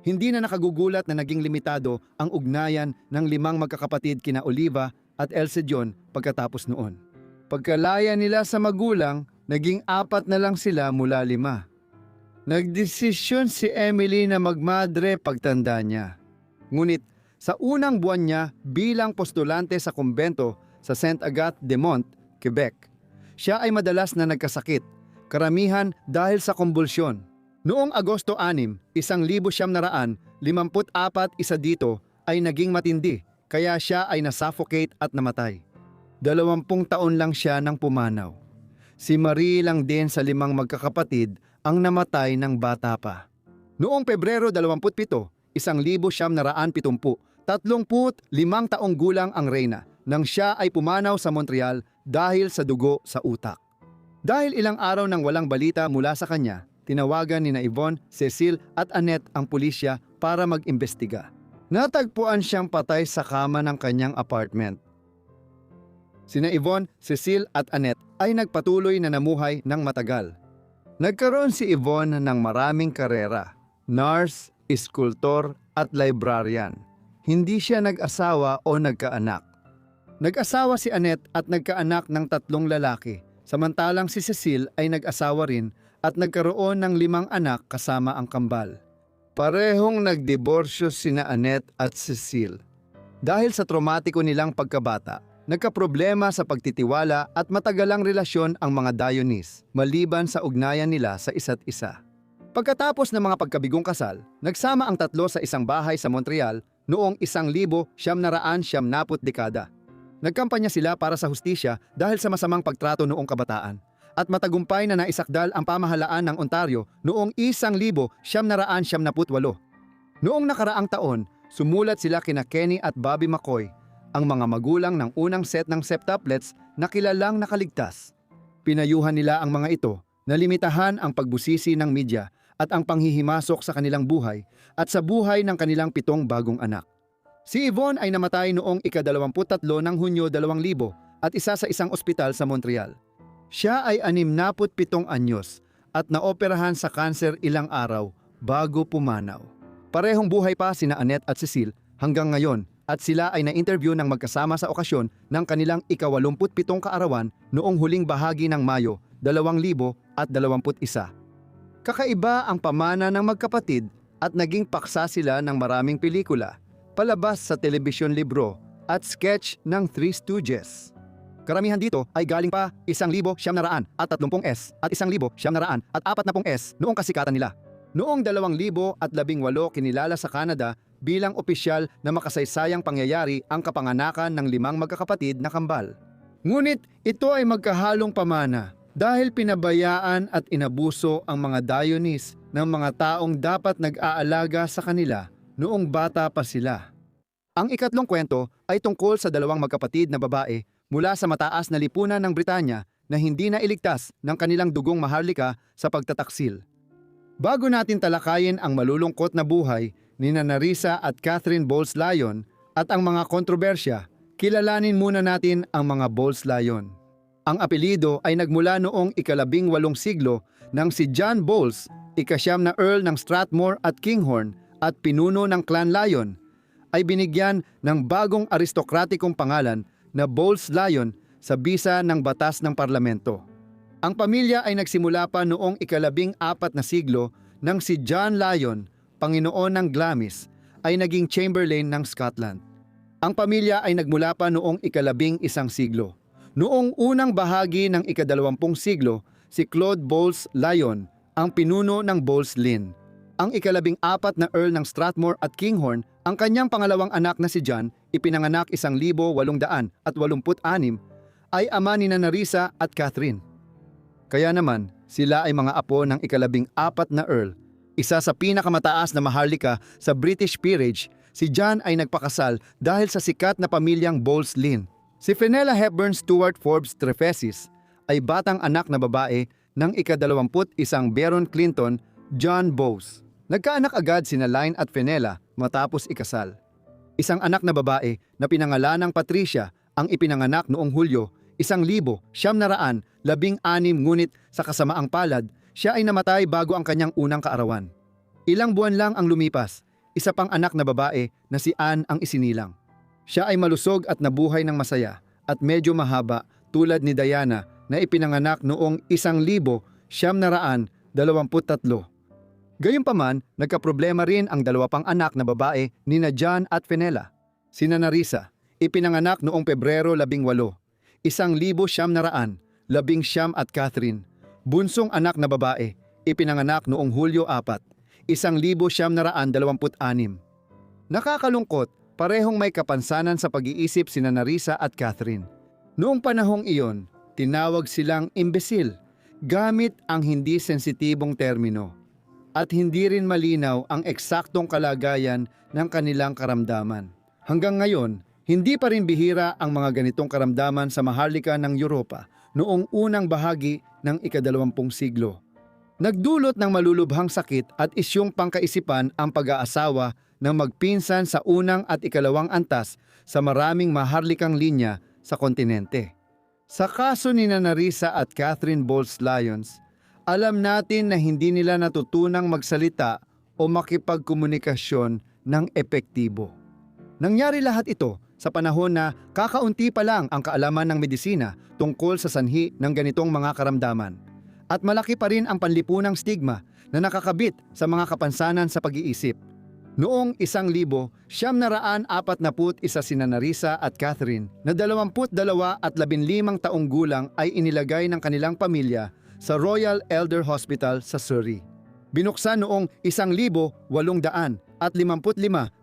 Hindi na nakagugulat na naging limitado ang ugnayan ng 5 magkakapatid kina Oliva at Elsa Dion pagkatapos noon. Pagkalaya nila sa magulang, naging 4 na lang sila mula 5. Nagdesisyon si Emily na magmadre pagtanda niya. Ngunit sa unang buwan niya bilang postulante sa kumbento sa Saint-Agathe-de-Mont, Quebec, siya ay madalas na nagkasakit, karamihan dahil sa kumbulsyon. Noong Agosto 6, 1954, isa dito ay naging matindi, kaya siya ay nasuffocate at namatay. 20 taon lang siya nang pumanaw. Si Marie lang din sa 5 magkakapatid ang namatay ng bata pa. Noong Pebrero 27, 1970, 35 taong gulang ang reyna nang siya ay pumanaw sa Montreal dahil sa dugo sa utak. Dahil ilang araw nang walang balita mula sa kanya, tinawagan ni Yvonne, Cecile at Annette ang pulisya para mag-imbestiga. Natagpuan siyang patay sa kama ng kanyang apartment. Sina Yvonne, Cecile at Annette ay nagpatuloy na namuhay ng matagal. Nagkaroon si Yvonne ng maraming karera, nurse, iskultor at librarian. Hindi siya nag-asawa o nagkaanak. Nag-asawa si Annette at nagkaanak ng 3 lalaki, samantalang si Cecile ay nag-asawa rin at nagkaroon ng 5 anak kasama ang kambal. Parehong nagdiborsyo sina Annette at Cecile. Dahil sa traumatiko nilang pagkabata, nagkaproblema sa pagtitiwala at matagalang relasyon ang mga dayonis, maliban sa ugnayan nila sa isa't isa. Pagkatapos ng mga pagkabigong kasal, nagsama ang 3 sa isang bahay sa Montreal noong 1970 dekada. Nagkampanya sila para sa hustisya dahil sa masamang pagtrato noong kabataan, at matagumpay na naisakdal ang pamahalaan ng Ontario noong 1978. Noong nakaraang taon, sumulat sila kina Kenny at Bobby McCoy, ang mga magulang ng unang set ng septuplets na kilalang nakaligtas. Pinayuhan nila ang mga ito na limitahan ang pagbusisi ng media at ang panghihimasok sa kanilang buhay at sa buhay ng kanilang 7 bagong anak. Si Yvonne ay namatay noong ika-23 ng Hunyo 2000 at isa sa isang ospital sa Montreal. Siya ay 67 anyos at naoperahan sa kanser ilang araw bago pumanaw. Parehong buhay pa sina Annette at Cecile hanggang ngayon at sila ay na-interview ng magkasama sa okasyon ng kanilang ika-87 kaarawan noong huling bahagi ng Mayo 2021. Kakaiba ang pamana ng magkapatid at naging paksa sila ng maraming pelikula, palabas sa telebisyon, libro at sketch ng Three Stooges. Karamihan dito ay galing pa 1,930s at 1,940s noong kasikatan nila. Noong 2018 kinilala sa Canada bilang opisyal na makasaysayang pangyayari ang kapanganakan ng 5 magkakapatid na kambal. Ngunit ito ay magkahalong pamana dahil pinabayaan at inabuso ang mga Dionis ng mga taong dapat nag-aalaga sa kanila noong bata pa sila. Ang ikatlong kwento ay tungkol sa 2 magkapatid na babae mula sa mataas na lipunan ng Britanya na hindi na iligtas ng kanilang dugong maharlika sa pagtataksil. Bago natin talakayin ang malulungkot na buhay ni Narissa at Catherine Bowles-Lyon at ang mga kontrobersya, kilalanin muna natin ang mga Bowles-Lyon. Ang apelyido ay nagmula noong ika-18 siglo nang si John Bowles, ika-9 na Earl ng Strathmore at Kinghorn at pinuno ng Clan Lyon, ay binigyan ng bagong aristokratikong pangalan na Bowles-Lyon sa bisa ng batas ng parlamento. Ang pamilya ay nagsimula pa noong ika-14 na siglo nang si John Lyon, Panginoon ng Glamis, ay naging Chamberlain ng Scotland. Ang pamilya ay nagmula pa noong ika-11 siglo. Noong unang bahagi ng ika-20 siglo, si Claude Bowles-Lyon ang pinuno ng Bowles-Lynn. Ang ika-14 na Earl ng Strathmore at Kinghorn, ang kanyang pangalawang anak na si John, ipinanganak 1886, ay ama ni Narissa at Catherine. Kaya naman, sila ay mga apo ng ika-14 na Earl. Isa sa pinakamataas na maharlika sa British peerage, si John ay nagpakasal dahil sa sikat na pamilyang Bowles-Lynn. Si Fenella Hepburn Stewart Forbes Trefesis ay batang anak na babae ng ika-21 Baron Clinton, John Bowes. Nagkaanak agad sina Lynn at Fenella matapos ikasal. Isang anak na babae na pinangalanang Patricia ang ipinanganak noong Hulyo 1916, ngunit sa kasamaang palad, siya ay namatay bago ang kanyang unang kaarawan. Ilang buwan lang ang lumipas, isa pang anak na babae na si Anne ang isinilang. Siya ay malusog at nabuhay ng masaya at medyo mahaba tulad ni Diana na ipinanganak noong 1923. Gayunpaman, nagkaproblema rin ang 2 pang anak na babae ni John at Fenella. Sina Narissa, ipinanganak noong Pebrero 18, 1919 at Catherine, bunsong anak na babae, ipinanganak noong Hulyo 4, 1926. Nakakalungkot, parehong may kapansanan sa pag-iisip sina Narissa at Catherine. Noong panahong iyon, tinawag silang imbesil, gamit ang hindi sensitibong termino. At hindi rin malinaw ang eksaktong kalagayan ng kanilang karamdaman. Hanggang ngayon, hindi pa rin bihira ang mga ganitong karamdaman sa maharlika ng Europa noong unang bahagi ng ika-20 siglo. Nagdulot ng malulubhang sakit at isyong pangkaisipan ang pag-aasawa ng magpinsan sa unang at ikalawang antas sa maraming maharlikang linya sa kontinente. Sa kaso ni Narissa at Catherine Bowles-Lyon, alam natin na hindi nila natutunang magsalita o makipagkomunikasyon ng epektibo. Nangyari lahat ito sa panahon na kakaunti pa lang ang kaalaman ng medisina tungkol sa sanhi ng ganitong mga karamdaman. At malaki pa rin ang panlipunang stigma na nakakabit sa mga kapansanan sa pag-iisip. Noong 1941 sina Narissa at Catherine na 22 at 15 taong gulang ay inilagay ng kanilang pamilya sa Royal Elder Hospital sa Surrey. Binuksan noong 1855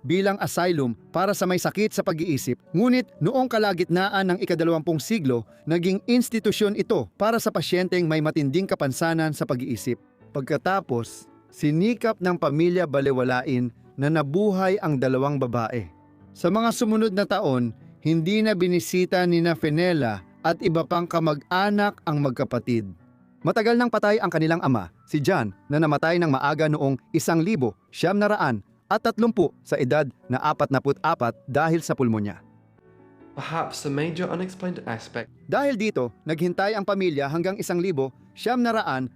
bilang asylum para sa may sakit sa pag-iisip, ngunit noong kalagitnaan ng ika-20 siglo, naging institusyon ito para sa pasyenteng may matinding kapansanan sa pag-iisip. Pagkatapos, sinikap ng pamilya balewalain na nabuhay ang 2 babae. Sa mga sumunod na taon, hindi na binisita ni Fenella at iba pang kamag-anak ang magkapatid. Matagal nang patay ang kanilang ama, si John, na namatay ng maaga noong 1930 sa edad na 44 dahil sa pulmonya. Perhaps the major unexplained aspect. Dahil dito, naghintay ang pamilya hanggang 1941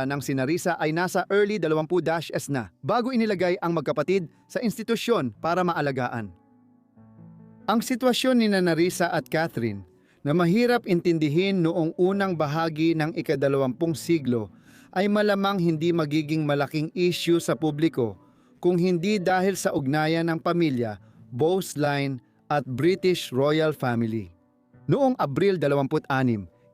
nang si Narissa ay nasa early 20s na bago inilagay ang magkapatid sa institusyon para maalagaan. Ang sitwasyon ni Narissa at Catherine na mahirap intindihin noong unang bahagi ng ika-20 siglo ay malamang hindi magiging malaking issue sa publiko kung hindi dahil sa ugnayan ng pamilya, Bowles-Lyon at British royal family. Noong Abril 26, 1923,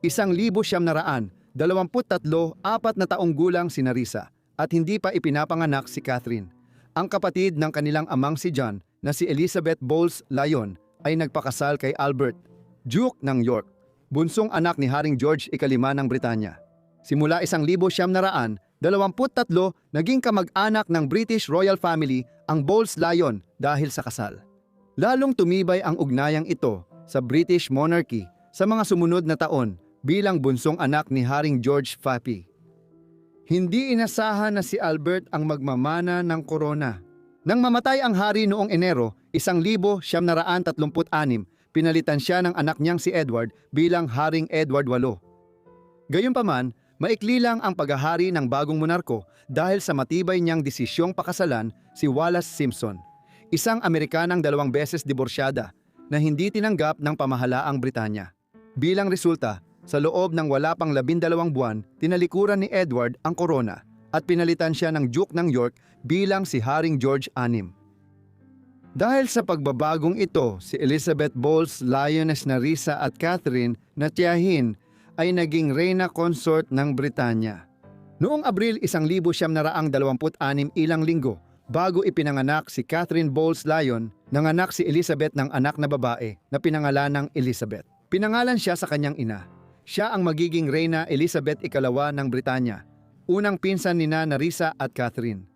4 na taong gulang si Narisa at hindi pa ipinapanganak si Catherine. Ang kapatid ng kanilang amang si John na si Elizabeth Bowles Lyon ay nagpakasal kay Albert, Duke ng York, bunsong anak ni Haring George VI ng Britanya. Simula 1923, naging kamag-anak ng British royal family ang Bowles Lyon dahil sa kasal. Lalong tumibay ang ugnayang ito sa British monarchy sa mga sumunod na taon bilang bunsong anak ni Haring George V. Hindi inasahan na si Albert ang magmamana ng korona. Nang mamatay ang hari noong Enero 1936, pinalitan siya ng anak niyang si Edward bilang Haring Edward VIII. Gayunpaman, maikli lang ang paghahari ng bagong monarko dahil sa matibay niyang desisyong pakasalan si Wallace Simpson, isang Amerikanang 2 beses diborsyada na hindi tinanggap ng pamahalaang Britanya. Bilang resulta, sa loob ng wala pang 12 buwan, tinalikuran ni Edward ang korona at pinalitan siya ng Duke ng York bilang si Haring George VI. Dahil sa pagbabagong ito, si Elizabeth Bowles Lioness Narisa at Catherine na tiyahin ay naging reyna consort ng Britanya. Noong Abril 1926, ilang linggo bago ipinanganak si Catherine Bowles Lyon, nanganak si Elizabeth ng anak na babae na pinangalan ng Elizabeth. Pinangalan siya sa kanyang ina. Siya ang magiging Reyna Elizabeth II ng Britanya, unang pinsan ni Narisa at Catherine.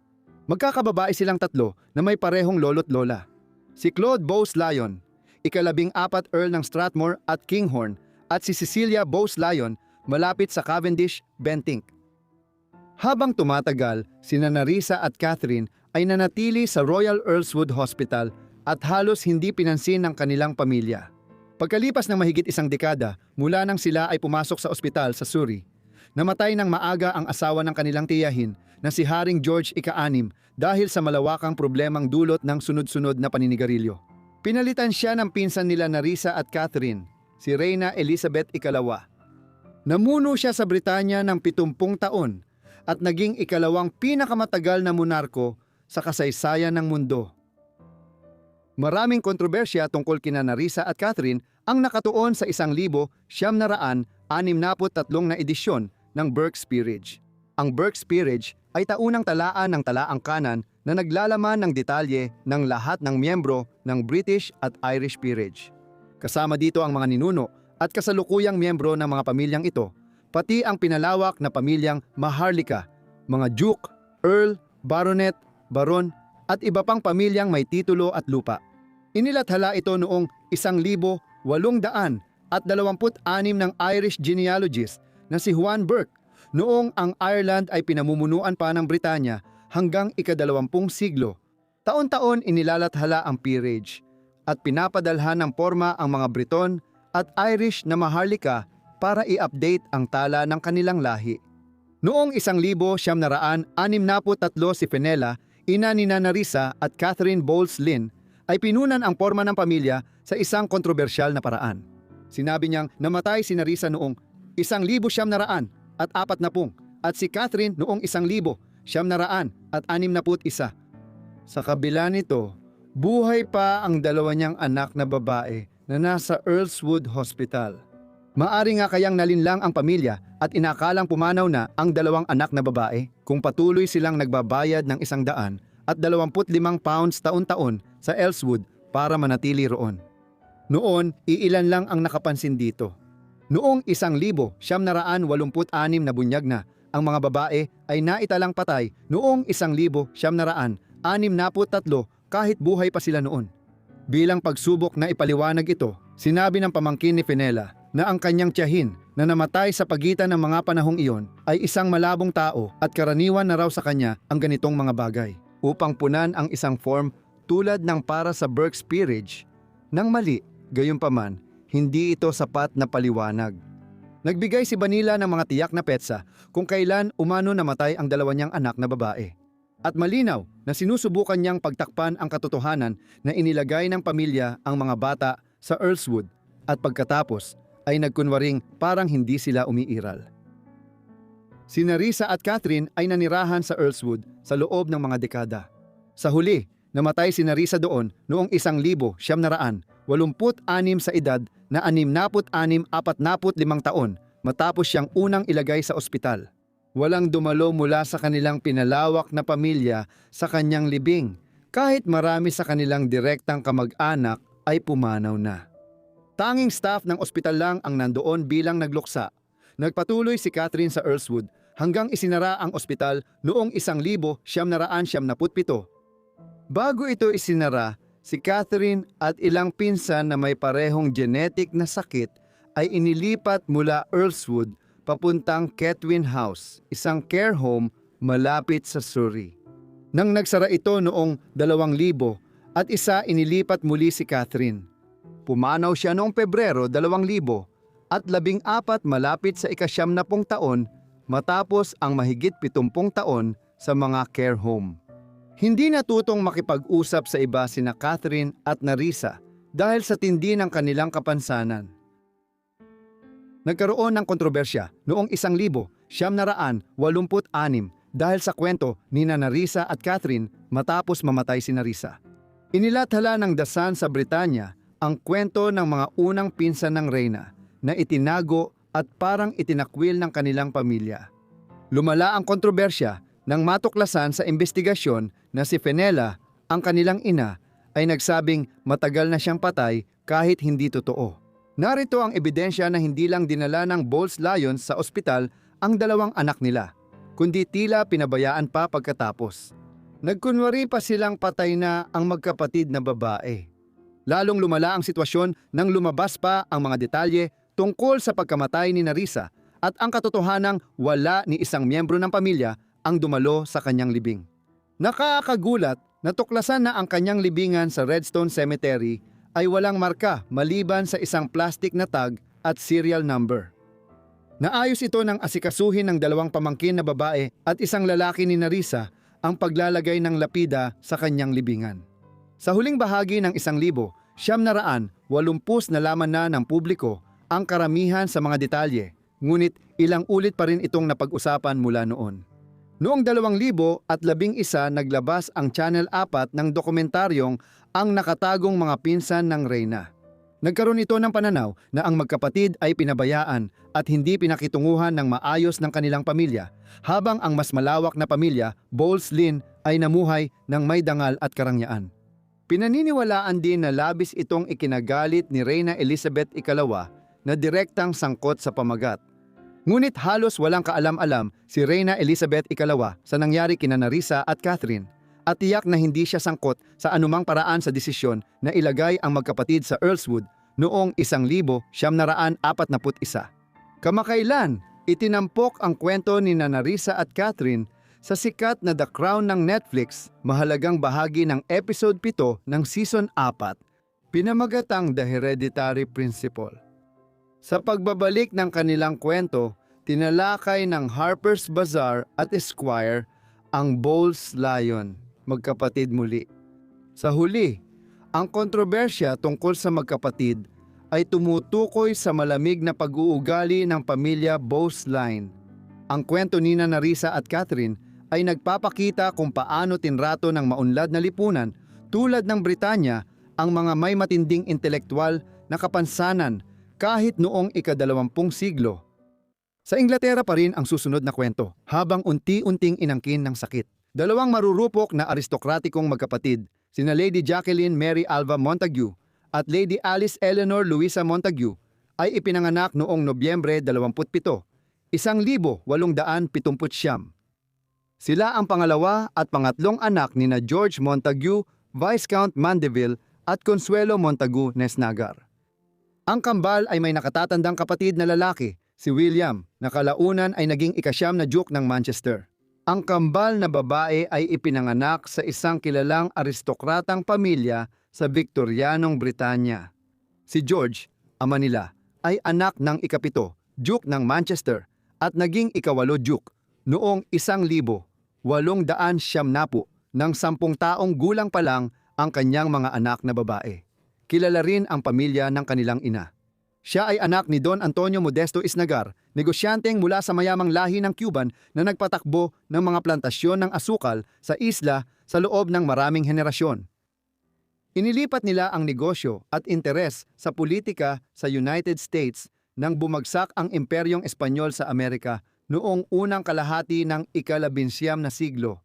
Magkakababae silang tatlo na may parehong lolo't lola. Si Claude Bowles Lyon, ika-14 Earl ng Strathmore at Kinghorn, at si Cecilia Bowles Lyon, malapit sa Cavendish, Bentinck. Habang tumatagal, sina Narisa at Catherine ay nanatili sa Royal Earlswood Hospital at halos hindi pinansin ng kanilang pamilya. Pagkalipas ng mahigit 1 dekada, mula nang sila ay pumasok sa ospital sa Surrey, namatay ng maaga ang asawa ng kanilang tiyahin na si Haring George VI dahil sa malawakang problemang dulot ng sunod-sunod na paninigarilyo. Pinalitan siya ng pinsan nila Narisa at Catherine, si Reyna Elizabeth II. Namuno siya sa Britanya ng 70 taon at naging ikalawang pinakamatagal na monarko sa kasaysayan ng mundo. Maraming kontrobersya tungkol kina Narisa at Catherine ang nakatuon sa 1963 na edisyon ng Burke's Peerage. Ang Burke's Peerage ay taunang talaan ng talaang kanan na naglalaman ng detalye ng lahat ng miyembro ng British at Irish Peerage. Kasama dito ang mga ninuno at kasalukuyang miyembro ng mga pamilyang ito, pati ang pinalawak na pamilyang Maharlika, mga Duke, Earl, Baronet, Baron at iba pang pamilyang may titulo at lupa. Inilathala ito noong 1826 ng Irish genealogist na si Juan Burke noong ang Ireland ay pinamumunuan pa ng Britanya hanggang ika-20 siglo. Taon-taon inilalathala ang peerage at pinapadalhan ng porma ang mga Briton at Irish na Maharlika para i-update ang tala ng kanilang lahi. Noong 1963 si Fenella, ina ni Narisa at Catherine Bowles Lynn, ay pinunan ang porma ng pamilya sa isang kontrobersyal na paraan. Sinabi niyang namatay si Narisa noong 1940 at si Catherine noong 1961. Sa kabila nito, buhay pa ang dalawa niyang anak na babae na nasa Earlswood Hospital. Maari nga kayang nalinlang ang pamilya at inakalang pumanaw na ang 2 anak na babae kung patuloy silang nagbabayad ng £125 taon-taon sa Earlswood para manatili roon. Noon, iilan lang ang nakapansin dito. Noong 1986 na bunyag na, ang mga babae ay naitalang patay noong 1963 kahit buhay pa sila noon. Bilang pagsubok na ipaliwanag ito, sinabi ng pamangkin ni Fenella na ang kanyang tiyahin na namatay sa pagitan ng mga panahong iyon ay isang malabong tao at karaniwan na raw sa kanya ang ganitong mga bagay. Upang punan ang isang form tulad ng para sa Burke's Peerage, nang mali, gayunpaman, hindi ito sapat na paliwanag. Nagbigay si Banila ng mga tiyak na petsa kung kailan umano namatay ang 2 niyang anak na babae. At malinaw na sinusubukan niyang pagtakpan ang katotohanan na inilagay ng pamilya ang mga bata sa Earlswood at pagkatapos ay nagkunwaring parang hindi sila umiiral. Si Narisa at Catherine ay nanirahan sa Earlswood sa loob ng mga dekada. Sa huli, namatay si Narisa doon noong 1983 86 sa edad na 46-45 taon matapos siyang unang ilagay sa ospital. Walang dumalo mula sa kanilang pinalawak na pamilya sa kanyang libing, kahit marami sa kanilang direktang kamag-anak ay pumanaw na. Tanging staff ng ospital lang ang nandoon bilang nagluksa. Nagpatuloy si Catherine sa Earlswood hanggang isinara ang ospital noong 1977. Bago ito isinara, si Catherine at ilang pinsan na may parehong genetic na sakit ay inilipat mula Earlswood papuntang Ketwin House, isang care home malapit sa Surrey. Nang nagsara ito noong 2000 at isa inilipat muli si Catherine. Pumanaw siya noong Pebrero 2000 at 14 malapit sa ika-70 taon matapos ang mahigit 70 taon sa mga care home. Hindi natutong makipag-usap sa iba sina Catherine at Narisa dahil sa tindi ng kanilang kapansanan. Nagkaroon ng kontrobersya noong 1986 dahil sa kwento ni Narisa at Catherine matapos mamatay si Narisa. Inilathala ng The Sun sa Britanya ang kwento ng mga unang pinsan ng Reyna na itinago at parang itinakwil ng kanilang pamilya. Lumala ang kontrobersya nang matuklasan sa investigasyon na si Fenella, ang kanilang ina, ay nagsabing matagal na siyang patay kahit hindi totoo. Narito ang ebidensya na hindi lang dinala ng Bowles Lyons sa ospital ang dalawang anak nila, kundi tila pinabayaan pa pagkatapos. Nagkunwari pa silang patay na ang magkapatid na babae. Lalong lumala ang sitwasyon nang lumabas pa ang mga detalye tungkol sa pagkamatay ni Narisa at ang katotohanang wala ni isang miyembro ng pamilya ang dumalo sa kanyang libing. Nakakagulat, natuklasan na ang kanyang libingan sa Redstone Cemetery ay walang marka maliban sa isang plastic na tag at serial number. Naayos ito ng asikasuhin ng dalawang pamangkin na babae at isang lalaki ni Narisa ang paglalagay ng lapida sa kanyang libingan. Sa huling bahagi ng 1980, nalaman na ng publiko ang karamihan sa mga detalye, ngunit ilang ulit pa rin itong napag-usapan mula noon. Noong 2011, naglabas ang Channel 4 ng dokumentaryong Ang Nakatagong Mga Pinsan ng Reyna. Nagkaroon ito ng pananaw na ang magkapatid ay pinabayaan at hindi pinakitunguhan ng maayos ng kanilang pamilya, habang ang mas malawak na pamilya, Bowles Lynn, ay namuhay ng may dangal at karangyaan. Pinaniniwalaan din na labis itong ikinagalit ni Reyna Elizabeth II na direktang sangkot sa pamagat. Ngunit halos walang kaalam-alam si Reyna Elizabeth II sa nangyari kina Narisa at Catherine, at tiyak na hindi siya sangkot sa anumang paraan sa desisyon na ilagay ang magkapatid sa Earlswood noong 1941. Kamakailan, itinampok ang kwento ni Narisa at Catherine sa sikat na The Crown ng Netflix, mahalagang bahagi ng episode 7 ng season 4, pinamagatang The Hereditary Principle. Sa pagbabalik ng kanilang kwento, tinalakay ng Harper's Bazaar at Esquire ang Bowles Lyon, magkapatid muli. Sa huli, ang kontrobersya tungkol sa magkapatid ay tumutukoy sa malamig na pag-uugali ng pamilya Bowles Lyon. Ang kwento ni Narisa at Catherine ay nagpapakita kung paano tinrato ng maunlad na lipunan tulad ng Britanya ang mga may matinding intelektual na kapansanan kahit noong ika-20 siglo. Sa Inglaterra pa rin ang susunod na kwento habang unti-unting inangkin ng sakit. Dalawang marurupok na aristokratikong magkapatid, sina Lady Jacqueline Mary Alva Montagu at Lady Alice Eleanor Louisa Montagu, ay ipinanganak noong Nobyembre 27, 1879. Sila ang pangalawa at pangatlong anak ni na George Montagu, Viscount Mandeville at Consuelo Montagu Nesnagar. Ang kambal ay may nakatatandang kapatid na lalaki, si William, na kalaunan ay naging ika-9 na Duke ng Manchester. Ang kambal na babae ay ipinanganak sa isang kilalang aristokratang pamilya sa Victorianong Britanya. Si George, ama nila, ay anak ng ika-7, Duke ng Manchester, at naging ika-8 Duke noong 1870 nang 10 taong gulang pa lang ang kanyang mga anak na babae. Kilala rin ang pamilya ng kanilang ina. Siya ay anak ni Don Antonio Modesto Isnagar, negosyanteng mula sa mayamang lahi ng Cuban na nagpatakbo ng mga plantasyon ng asukal sa isla sa loob ng maraming henerasyon. Inilipat nila ang negosyo at interes sa politika sa United States nang bumagsak ang Imperyong Espanyol sa Amerika noong unang kalahati ng ika-19 na siglo.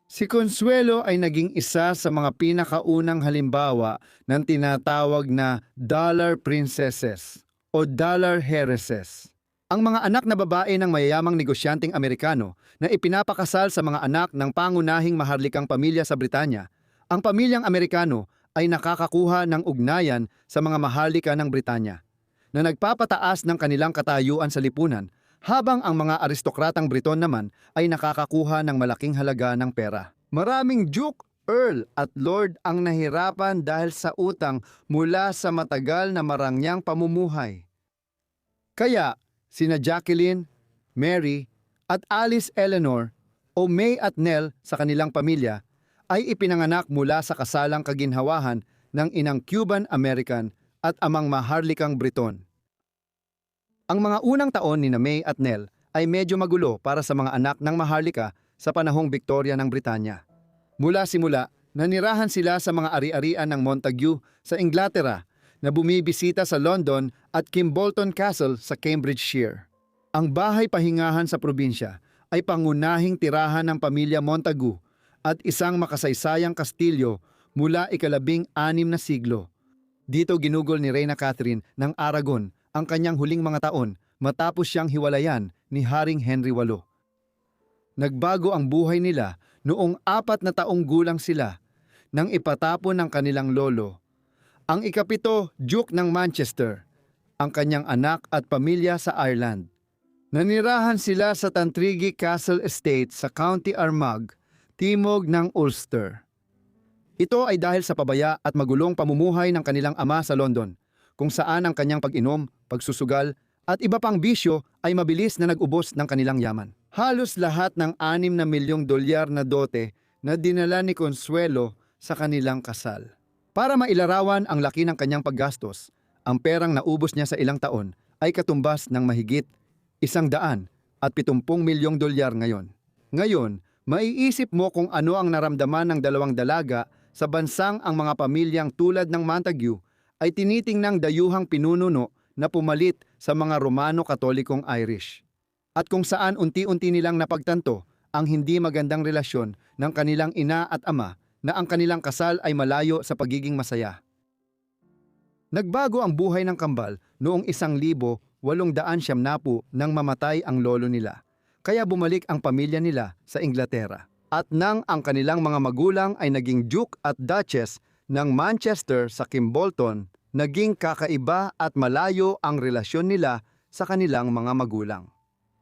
Si Consuelo ay naging isa sa mga pinakaunang halimbawa ng tinatawag na dollar princesses o dollar heiresses. Ang mga anak na babae ng mayayamang negosyanteng Amerikano na ipinapakasal sa mga anak ng pangunahing maharlikang pamilya sa Britanya, ang pamilyang Amerikano ay nakakakuha ng ugnayan sa mga maharlika ng Britanya, na nagpapataas ng kanilang katayuan sa lipunan, habang ang mga aristokratang Briton naman ay nakakakuha ng malaking halaga ng pera. Maraming Duke, Earl at Lord ang nahirapan dahil sa utang mula sa matagal na marangyang pamumuhay. Kaya, sina Jacqueline, Mary at Alice Eleanor o May at Nell sa kanilang pamilya ay ipinanganak mula sa kasalang kaginhawahan ng inang Cuban-American at amang maharlikang Briton. Ang mga unang taon ni May at Nell ay medyo magulo para sa mga anak ng maharlika sa panahong Victoria ng Britanya. Mula simula, nanirahan sila sa mga ari-arian ng Montague sa Inglaterra na bumibisita sa London at Kimbolton Castle sa Cambridgeshire. Ang bahay pahingahan sa probinsya ay pangunahing tirahan ng pamilya Montague at isang makasaysayang kastilyo mula ika-16 na siglo. Dito ginugol ni Reyna Catherine ng Aragon ang kanyang huling mga taon matapos siyang hiwalayan ni Haring Henry VIII. Nagbago ang buhay nila noong 4 na taong gulang sila nang ipatapon ng kanilang lolo, ang ika-7 Duke ng Manchester, ang kanyang anak at pamilya sa Ireland. Nanirahan sila sa Tantrigi Castle Estate sa County Armagh, timog ng Ulster. Ito ay dahil sa pabaya at magulong pamumuhay ng kanilang ama sa London, kung saan ang kanyang pag-inom, pagsusugal at iba pang bisyo ay mabilis na nag-ubos ng kanilang yaman. Halos lahat ng $6 na milyong na dote na dinala ni Consuelo sa kanilang kasal. Para mailarawan ang laki ng kanyang paggastos, ang perang naubos niya sa ilang taon ay katumbas ng mahigit $170 milyong ngayon. Ngayon, maiisip mo kung ano ang naramdaman ng dalawang dalaga sa bansang ang mga pamilyang tulad ng Montague ay tinitingnang dayuhang pinununo na pumalit sa mga Romano-Katolikong Irish. At kung saan unti-unti nilang napagtanto ang hindi magandang relasyon ng kanilang ina at ama na ang kanilang kasal ay malayo sa pagiging masaya. Nagbago ang buhay ng kambal noong 1870 nang mamatay ang lolo nila. Kaya bumalik ang pamilya nila sa Inglaterra. At nang ang kanilang mga magulang ay naging Duke at Duchess ng Manchester sa Kimbolton, naging kakaiba at malayo ang relasyon nila sa kanilang mga magulang.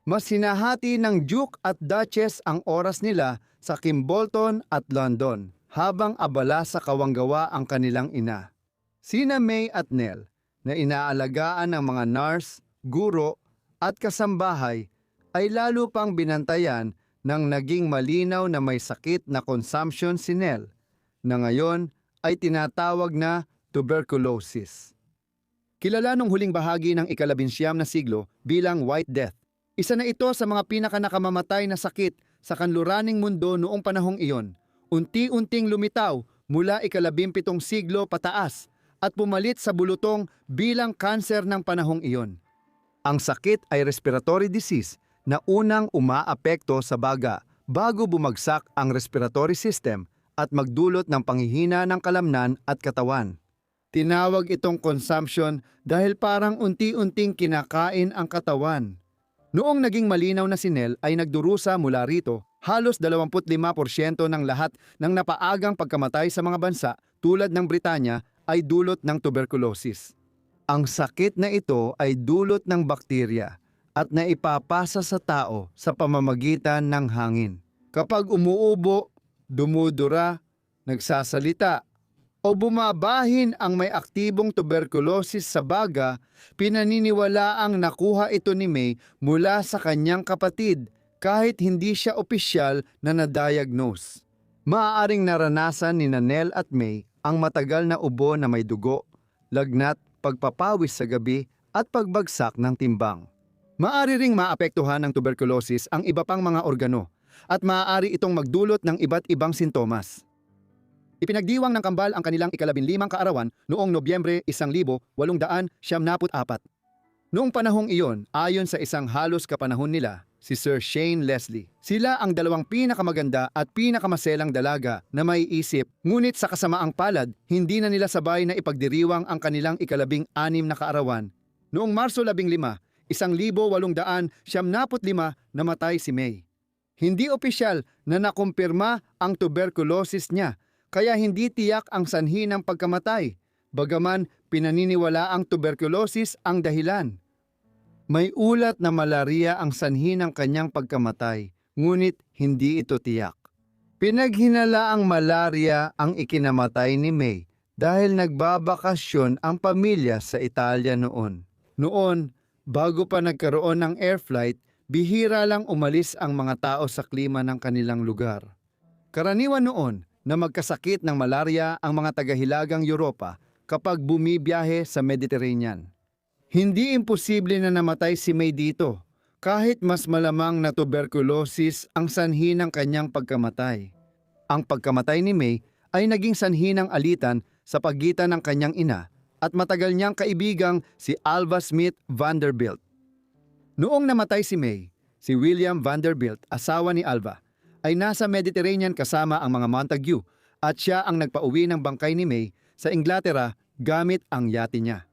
Mas hinahati ng Duke at Duchess ang oras nila sa Kimbolton at London, habang abala sa kawanggawa ang kanilang ina. Sina May at Nell, na inaalagaan ng mga nurse, guro at kasambahay, ay lalo pang binantayan nang naging malinaw na may sakit na consumption si Nell, na ngayon ay tinatawag na tuberculosis. Kilala nung huling bahagi ng ika-19 na siglo bilang White Death. Isa na ito sa mga pinakanakamamatay na sakit sa kanluraning mundo noong panahong iyon. Unti-unting lumitaw mula ika-17 siglo pataas at pumalit sa bulutong bilang kanser ng panahong iyon. Ang sakit ay respiratory disease na unang umaapekto sa baga bago bumagsak ang respiratory system at magdulot ng panghihina ng kalamnan at katawan. Tinawag itong consumption dahil parang unti-unting kinakain ang katawan. Noong naging malinaw na si Nell ay nagdurusa mula rito, halos 25% ng lahat ng napaagang pagkamatay sa mga bansa tulad ng Britanya ay dulot ng tuberculosis. Ang sakit na ito ay dulot ng bakterya at naipapasa sa tao sa pamamagitan ng hangin. Kapag umuubo, dumudura, nagsasalita, o bumabahin ang may aktibong tuberculosis sa baga, pinaniniwalaang nakuha ito ni May mula sa kanyang kapatid kahit hindi siya opisyal na na-diagnose. Maaaring naranasan ni Nell at May ang matagal na ubo na may dugo, lagnat, pagpapawis sa gabi at pagbagsak ng timbang. Maaari ring maapektuhan ng tuberculosis ang iba pang mga organo at maaari itong magdulot ng iba't ibang sintomas. Ipinagdiwang ng kambal ang kanilang ika-15 kaarawan noong Nobyembre 1874. Noong panahong iyon, ayon sa isang halos kapanahon nila, si Sir Shane Leslie, sila ang dalawang pinakamaganda at pinakamaselang dalaga na may isip, ngunit sa kasamaang palad, hindi na nila sabay na ipagdiriwang ang kanilang ika-16 na kaarawan. Noong Marso 15, 1875, namatay si May. Hindi opisyal na nakumpirma ang tuberculosis niya, kaya hindi tiyak ang sanhi ng pagkamatay, bagaman pinaniniwala ang tuberculosis ang dahilan. May ulat na malaria ang sanhi ng kanyang pagkamatay, ngunit hindi ito tiyak. Pinaghinalaang malaria ang ikinamatay ni May dahil nagbabakasyon ang pamilya sa Italia noon. Noon, bago pa nagkaroon ng air flight, bihira lang umalis ang mga tao sa klima ng kanilang lugar. Karaniwan noon na magkasakit ng malaria ang mga tagahilagang Europa kapag bumibiyahe sa Mediterranean. Hindi imposible na namatay si May dito, kahit mas malamang na tuberculosis ang sanhi ng kanyang pagkamatay. Ang pagkamatay ni May ay naging sanhi ng alitan sa pagitan ng kanyang ina at matagal niyang kaibigang si Alva Smith Vanderbilt. Noong namatay si May, si William Vanderbilt, asawa ni Alva, ay nasa Mediterranean kasama ang mga Montague at siya ang nagpauwi ng bangkay ni May sa Inglaterra gamit ang yate niya.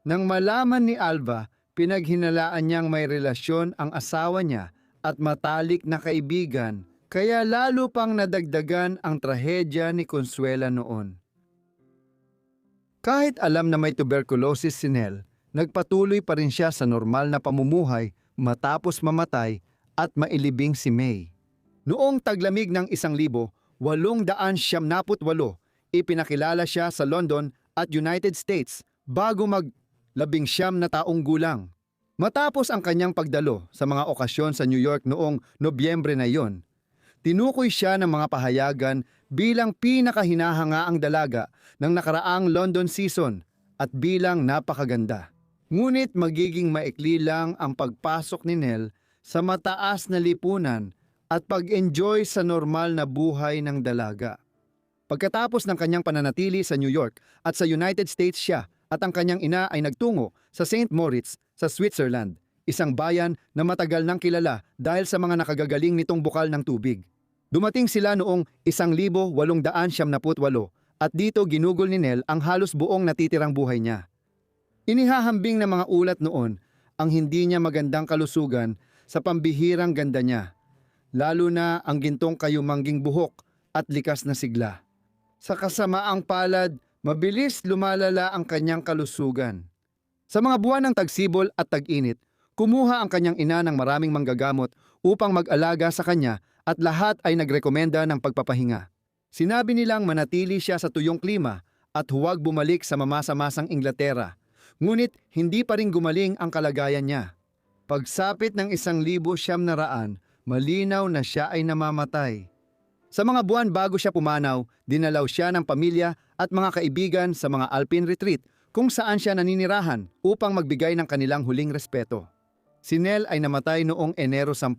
Nang malaman ni Alva, pinaghinalaan niyang may relasyon ang asawa niya at matalik na kaibigan, kaya lalo pang nadagdagan ang trahedya ni Consuela noon. Kahit alam na may tuberculosis si Nell, nagpatuloy pa rin siya sa normal na pamumuhay matapos mamatay at mailibing si May. Noong taglamig ng 1878, ipinakilala siya sa London at United States bago mag-19 na taong gulang. Matapos ang kanyang pagdalo sa mga okasyon sa New York noong Nobyembre na iyon, tinukoy siya ng mga pahayagan bilang pinakahinahangaang dalaga ng nakaraang London season at bilang napakaganda. Ngunit magiging maikli lang ang pagpasok ni Nell sa mataas na lipunan at pag-enjoy sa normal na buhay ng dalaga. Pagkatapos ng kanyang pananatili sa New York at sa United States, siya at ang kanyang ina ay nagtungo sa St. Moritz sa Switzerland, isang bayan na matagal nang kilala dahil sa mga nakagagaling nitong bukal ng tubig. Dumating sila noong 1878 at dito ginugol ni Nell ang halos buong natitirang buhay niya. Inihahambing ng mga ulat noon ang hindi niya magandang kalusugan sa pambihirang ganda niya, lalo na ang gintong kayumangging buhok at likas na sigla. Sa kasamaang palad, mabilis lumalala ang kanyang kalusugan. Sa mga buwan ng tagsibol at tag-init, kumuha ang kanyang ina ng maraming manggagamot upang mag-alaga sa kanya at lahat ay nagrekomenda ng pagpapahinga. Sinabi nilang manatili siya sa tuyong klima at huwag bumalik sa mamasa-masang Inglaterra, ngunit hindi pa rin gumaling ang kalagayan niya. Pagsapit ng 1,900, malinaw na siya ay namamatay. Sa mga buwan bago siya pumanaw, dinalaw siya ng pamilya at mga kaibigan sa mga alpine retreat kung saan siya naninirahan upang magbigay ng kanilang huling respeto. Si Nell ay namatay noong Enero 10,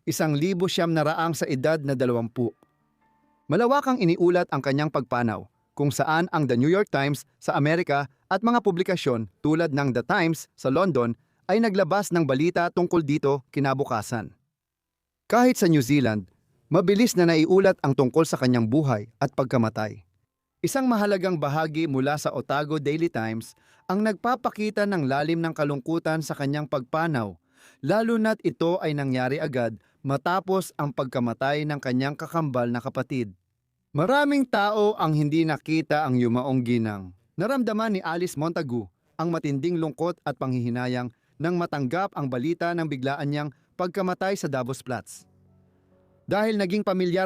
1,900 sa edad na 20. Malawakang iniulat ang kanyang pagpanaw, kung saan ang The New York Times sa Amerika at mga publikasyon tulad ng The Times sa London ay naglabas ng balita tungkol dito kinabukasan. Kahit sa New Zealand, mabilis na naiulat ang tungkol sa kanyang buhay at pagkamatay. Isang mahalagang bahagi mula sa Otago Daily Times ang nagpapakita ng lalim ng kalungkutan sa kanyang pagpanaw, lalo na't ito ay nangyari agad matapos ang pagkamatay ng kanyang kakambal na kapatid. Maraming tao ang hindi nakita ang yumaong ginang. Naramdaman ni Alice Montagu ang matinding lungkot at panghihinayang nang matanggap ang balita ng biglaan niyang pagkamatay sa Davos Platz. Dahil naging pamilyar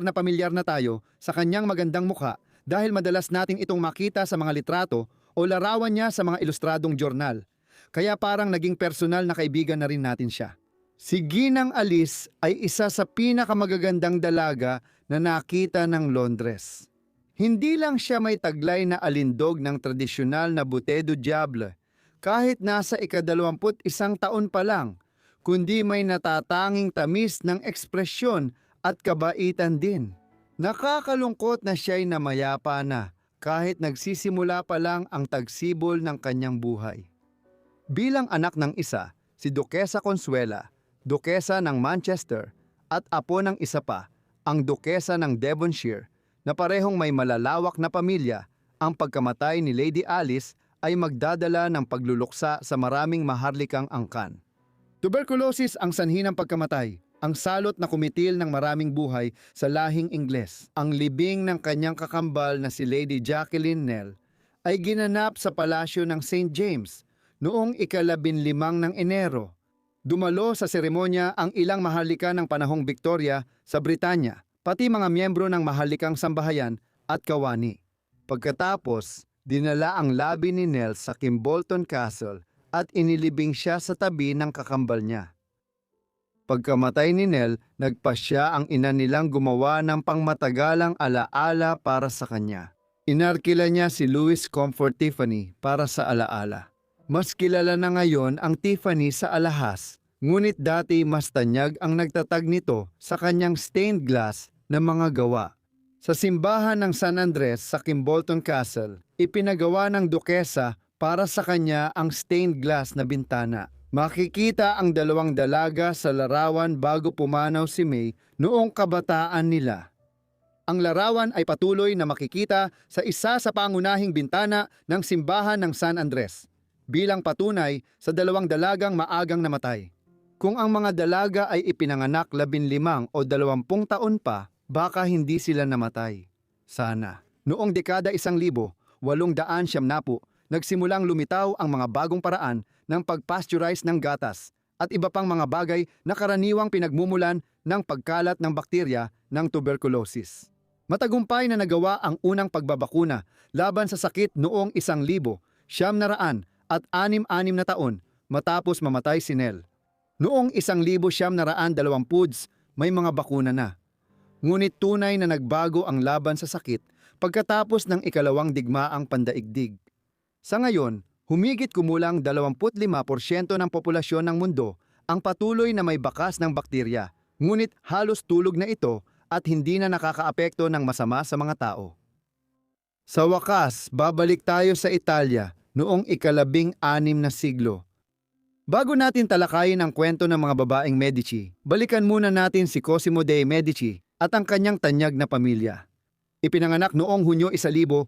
na tayo sa kanyang magandang mukha dahil madalas nating itong makita sa mga litrato o larawan niya sa mga ilustradong journal, kaya parang naging personal na kaibigan na rin natin siya. Si Ginang Alice ay isa sa pinakamagagandang dalaga na nakita ng Londres. Hindi lang siya may taglay na alindog ng tradisyonal na Beauté du Diable kahit nasa ika-21 taon pa lang, kundi may natatanging tamis ng ekspresyon at kabaitan din. Nakakalungkot na siya'y namayapa na kahit nagsisimula pa lang ang tagsibol ng kanyang buhay. Bilang anak ng isa, si Duquesa Consuela, Duquesa ng Manchester, at apo ng isa pa, ang Duquesa ng Devonshire, na parehong may malalawak na pamilya, ang pagkamatay ni Lady Alice ay magdadala ng pagluluksa sa maraming maharlikang angkan. Tuberculosis ang sanhi ng pagkamatay, ang salot na kumitil ng maraming buhay sa lahing Ingles. Ang libing ng kanyang kakambal na si Lady Jacqueline Nell ay ginanap sa palasyo ng St. James noong ika-15 ng Enero. Dumalo sa seremonya ang ilang maharlika ng panahong Victoria sa Britanya, pati mga miyembro ng maharlikang sambahayan at kawani. Pagkatapos, dinala ang labi ni Nell sa Kimbolton Castle at inilibing siya sa tabi ng kakambal niya. Pagkamatay ni Nell, nagpasya ang ina nilang gumawa ng pangmatagalang alaala para sa kanya. Inarkila niya si Louis Comfort Tiffany para sa alaala. Mas kilala na ngayon ang Tiffany sa alahas, ngunit dati mas tanyag ang nagtatag nito sa kanyang stained glass na mga gawa. Sa simbahan ng San Andres sa Kimbolton Castle, ipinagawa ng Duquesa para sa kanya ang stained glass na bintana. Makikita ang dalawang dalaga sa larawan bago pumanaw si May noong kabataan nila. Ang larawan ay patuloy na makikita sa isa sa pangunahing bintana ng simbahan ng San Andres, bilang patunay sa dalawang dalagang maagang namatay. Kung ang mga dalaga ay ipinanganak 15 o 20 taon pa, baka hindi sila namatay. Sana. Noong dekada 1870, nagsimulang lumitaw ang mga bagong paraan ng pag-pasteurize ng gatas at iba pang mga bagay na karaniwang pinagmumulan ng pagkalat ng bakterya ng tuberculosis. Matagumpay na nagawa ang unang pagbabakuna laban sa sakit noong 1906 na taon matapos mamatay si Nell. Noong 1920, may mga bakuna na. Ngunit tunay na nagbago ang laban sa sakit pagkatapos ng ikalawang digmaang pandaigdig. Sa ngayon, humigit kumulang 25% ng populasyon ng mundo ang patuloy na may bakas ng bakterya, ngunit halos tulog na ito at hindi na nakakaapekto ng masama sa mga tao. Sa wakas, babalik tayo sa Italia noong ika-16 na siglo. Bago natin talakayin ang kwento ng mga babaeng Medici, balikan muna natin si Cosimo de' Medici at ang kanyang tanyag na pamilya. Ipinanganak noong Hunyo 1519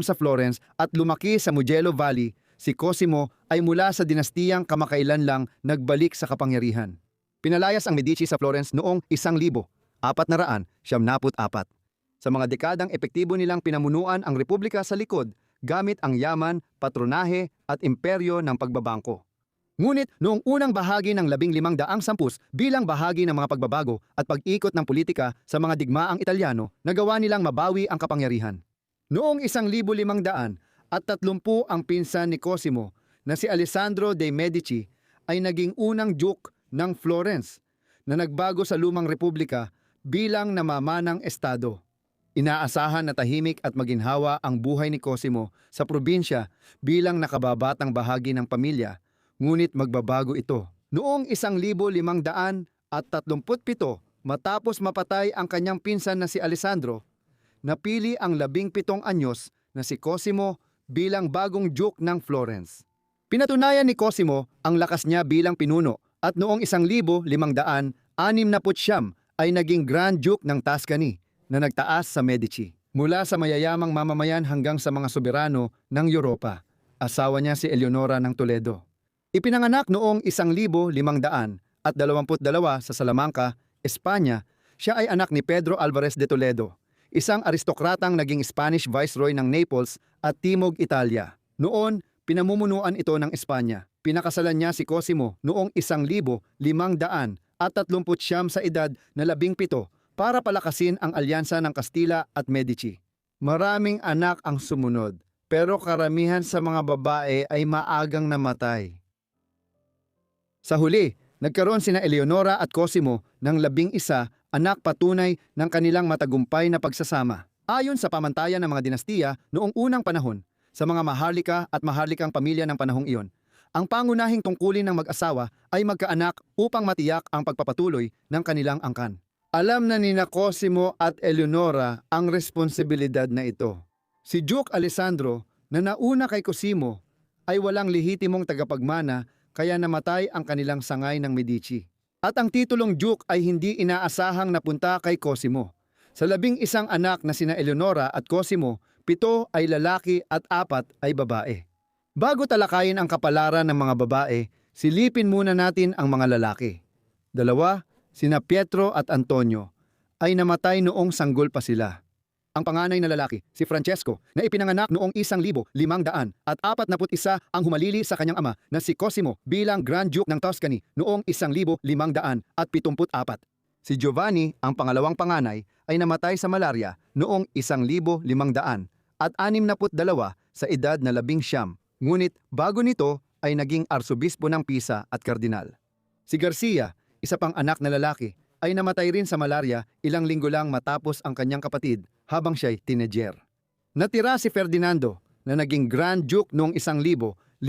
sa Florence at lumaki sa Mugello Valley, si Cosimo ay mula sa dinastiyang kamakailan lang nagbalik sa kapangyarihan. Pinalayas ang Medici sa Florence noong 1474. Sa mga dekadang epektibo nilang pinamunuan ang republika sa likod gamit ang yaman, patronahe at imperyo ng pagbabangko. Ngunit noong unang bahagi ng 1510 bilang bahagi ng mga pagbabago at pag-ikot ng politika sa mga digmaang Italyano, nagawa nilang mabawi ang kapangyarihan. Noong 1530 ang pinsan ni Cosimo na si Alessandro de' Medici ay naging unang Duke ng Florence na nagbago sa lumang republika bilang namamanang estado. Inaasahan na tahimik at maginhawa ang buhay ni Cosimo sa probinsya bilang nakababatang bahagi ng pamilya. Ngunit magbabago ito. Noong 1537, matapos mapatay ang kanyang pinsan na si Alessandro, napili ang 17 anyos na si Cosimo bilang bagong Duke ng Florence. Pinatunayan ni Cosimo ang lakas niya bilang pinuno at noong 1569 ay naging Grand Duke ng Tuscany na nagtaas sa Medici. Mula sa mayayamang mamamayan hanggang sa mga soberano ng Europa, asawa niya si Eleonora ng Toledo. Ipinanganak noong 1522 sa Salamanca, Espanya, siya ay anak ni Pedro Alvarez de Toledo, isang aristokratang naging Spanish Viceroy ng Naples at Timog Italia. Noon, pinamumunuan ito ng Espanya. Pinakasalan niya si Cosimo noong 1539 sa edad na 17 para palakasin ang alyansa ng Kastila at Medici. Maraming anak ang sumunod, pero karamihan sa mga babae ay maagang namatay. Sa huli, nagkaroon sina Eleonora at Cosimo ng 11 anak patunay ng kanilang matagumpay na pagsasama. Ayon sa pamantayan ng mga dinastiya noong unang panahon, sa mga maharlika at maharlikang pamilya ng panahong iyon, ang pangunahing tungkulin ng mag-asawa ay magkaanak upang matiyak ang pagpapatuloy ng kanilang angkan. Alam na ni Cosimo at Eleonora ang responsibilidad na ito. Si Duke Alessandro na nauna kay Cosimo ay walang lehitimong tagapagmana kaya namatay ang kanilang sangay ng Medici. At ang titulong Duke ay hindi inaasahang napunta kay Cosimo. Sa 11 anak na sina Eleonora at Cosimo, 7 ay lalaki at 4 ay babae. Bago talakayin ang kapalaran ng mga babae, silipin muna natin ang mga lalaki. 2, sina Pietro at Antonio, ay namatay noong sanggol pa sila. Ang panganay na lalaki, si Francesco, na ipinanganak noong 1541 ang humalili sa kanyang ama na si Cosimo bilang Grand Duke ng Tuscany noong 1574. Si Giovanni, ang pangalawang panganay, ay namatay sa malaria noong 1562 sa edad na 19. Ngunit bago nito ay naging arsobispo ng Pisa at kardinal. Si Garcia, isa pang anak na lalaki, ay namatay rin sa malaria ilang linggo lang matapos ang kanyang kapatid habang siya'y teenager. Natira si Ferdinando na naging Grand Duke noong 1587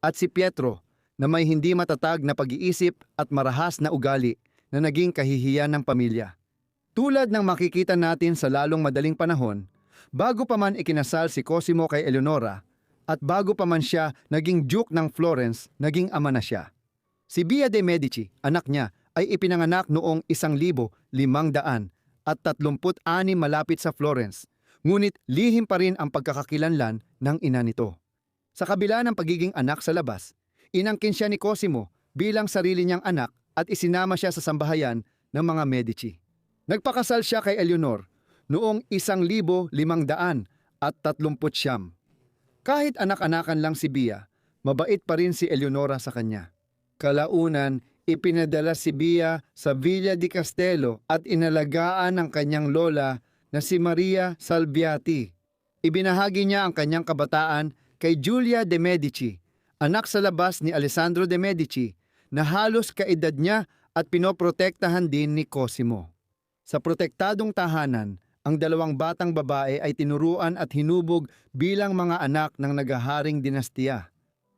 at si Pietro na may hindi matatag na pag-iisip at marahas na ugali na naging kahihiyan ng pamilya. Tulad ng makikita natin sa lalong madaling panahon, bago pa man ikinasal si Cosimo kay Eleonora at bago pa man siya naging Duke ng Florence, naging ama na siya. Si Bia de Medici, anak niya, ay ipinanganak noong 1536 malapit sa Florence, ngunit lihim pa rin ang pagkakakilanlan ng ina nito. Sa kabila ng pagiging anak sa labas, inangkin siya ni Cosimo bilang sarili niyang anak at isinama siya sa sambahayan ng mga Medici. Nagpakasal siya kay Eleanor noong 1539. Kahit anak-anakan lang si Bia, mabait pa rin si Eleonora sa kanya. Kalaunan, ipinadala si Bia sa Villa di Castello at inalagaan ng kanyang lola na si Maria Salviati. Ibinahagi niya ang kanyang kabataan kay Giulia de Medici, anak sa labas ni Alessandro de Medici, na halos kaedad niya at pinoprotektahan din ni Cosimo. Sa protektadong tahanan, ang 2 batang babae ay tinuruan at hinubog bilang mga anak ng nagaharing dinastiya.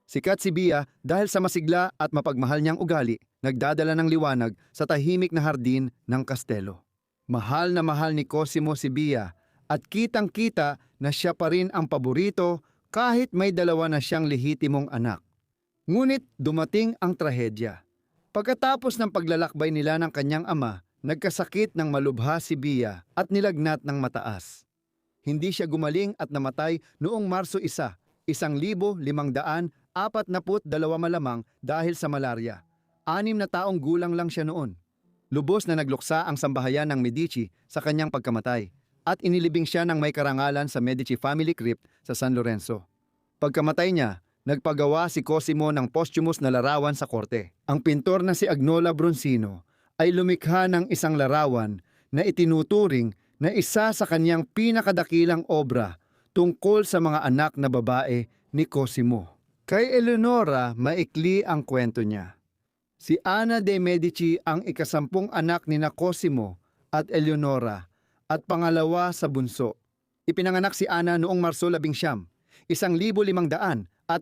Sikat si Bia dahil sa masigla at mapagmahal niyang ugali, nagdadala ng liwanag sa tahimik na hardin ng kastelo. Mahal na mahal ni Cosimo si Bia at kitang-kita na siya pa rin ang paborito kahit may 2 na siyang lehitimong anak. Ngunit dumating ang trahedya. Pagkatapos ng paglalakbay nila ng kanyang ama, nagkasakit ng malubha si Bia at nilagnat ng mataas. Hindi siya gumaling at namatay noong Marso 1, 1542 malamang dahil sa malaria. 6 na taong gulang lang siya noon. Lubos na nagluksa ang sambahayan ng Medici sa kanyang pagkamatay at inilibing siya ng may karangalan sa Medici Family Crypt sa San Lorenzo. Pagkamatay niya, nagpagawa si Cosimo ng posthumous na larawan sa korte. Ang pintor na si Agnola Bronzino ay lumikha ng isang larawan na itinuturing na isa sa kanyang pinakadakilang obra tungkol sa mga anak na babae ni Cosimo. Kay Eleonora, maikli ang kwento niya. Si Ana de Medici ang ika-10 anak ni Cosimo at Eleonora at pangalawa sa bunso. Ipinanganak si Ana noong Marso 11, 1553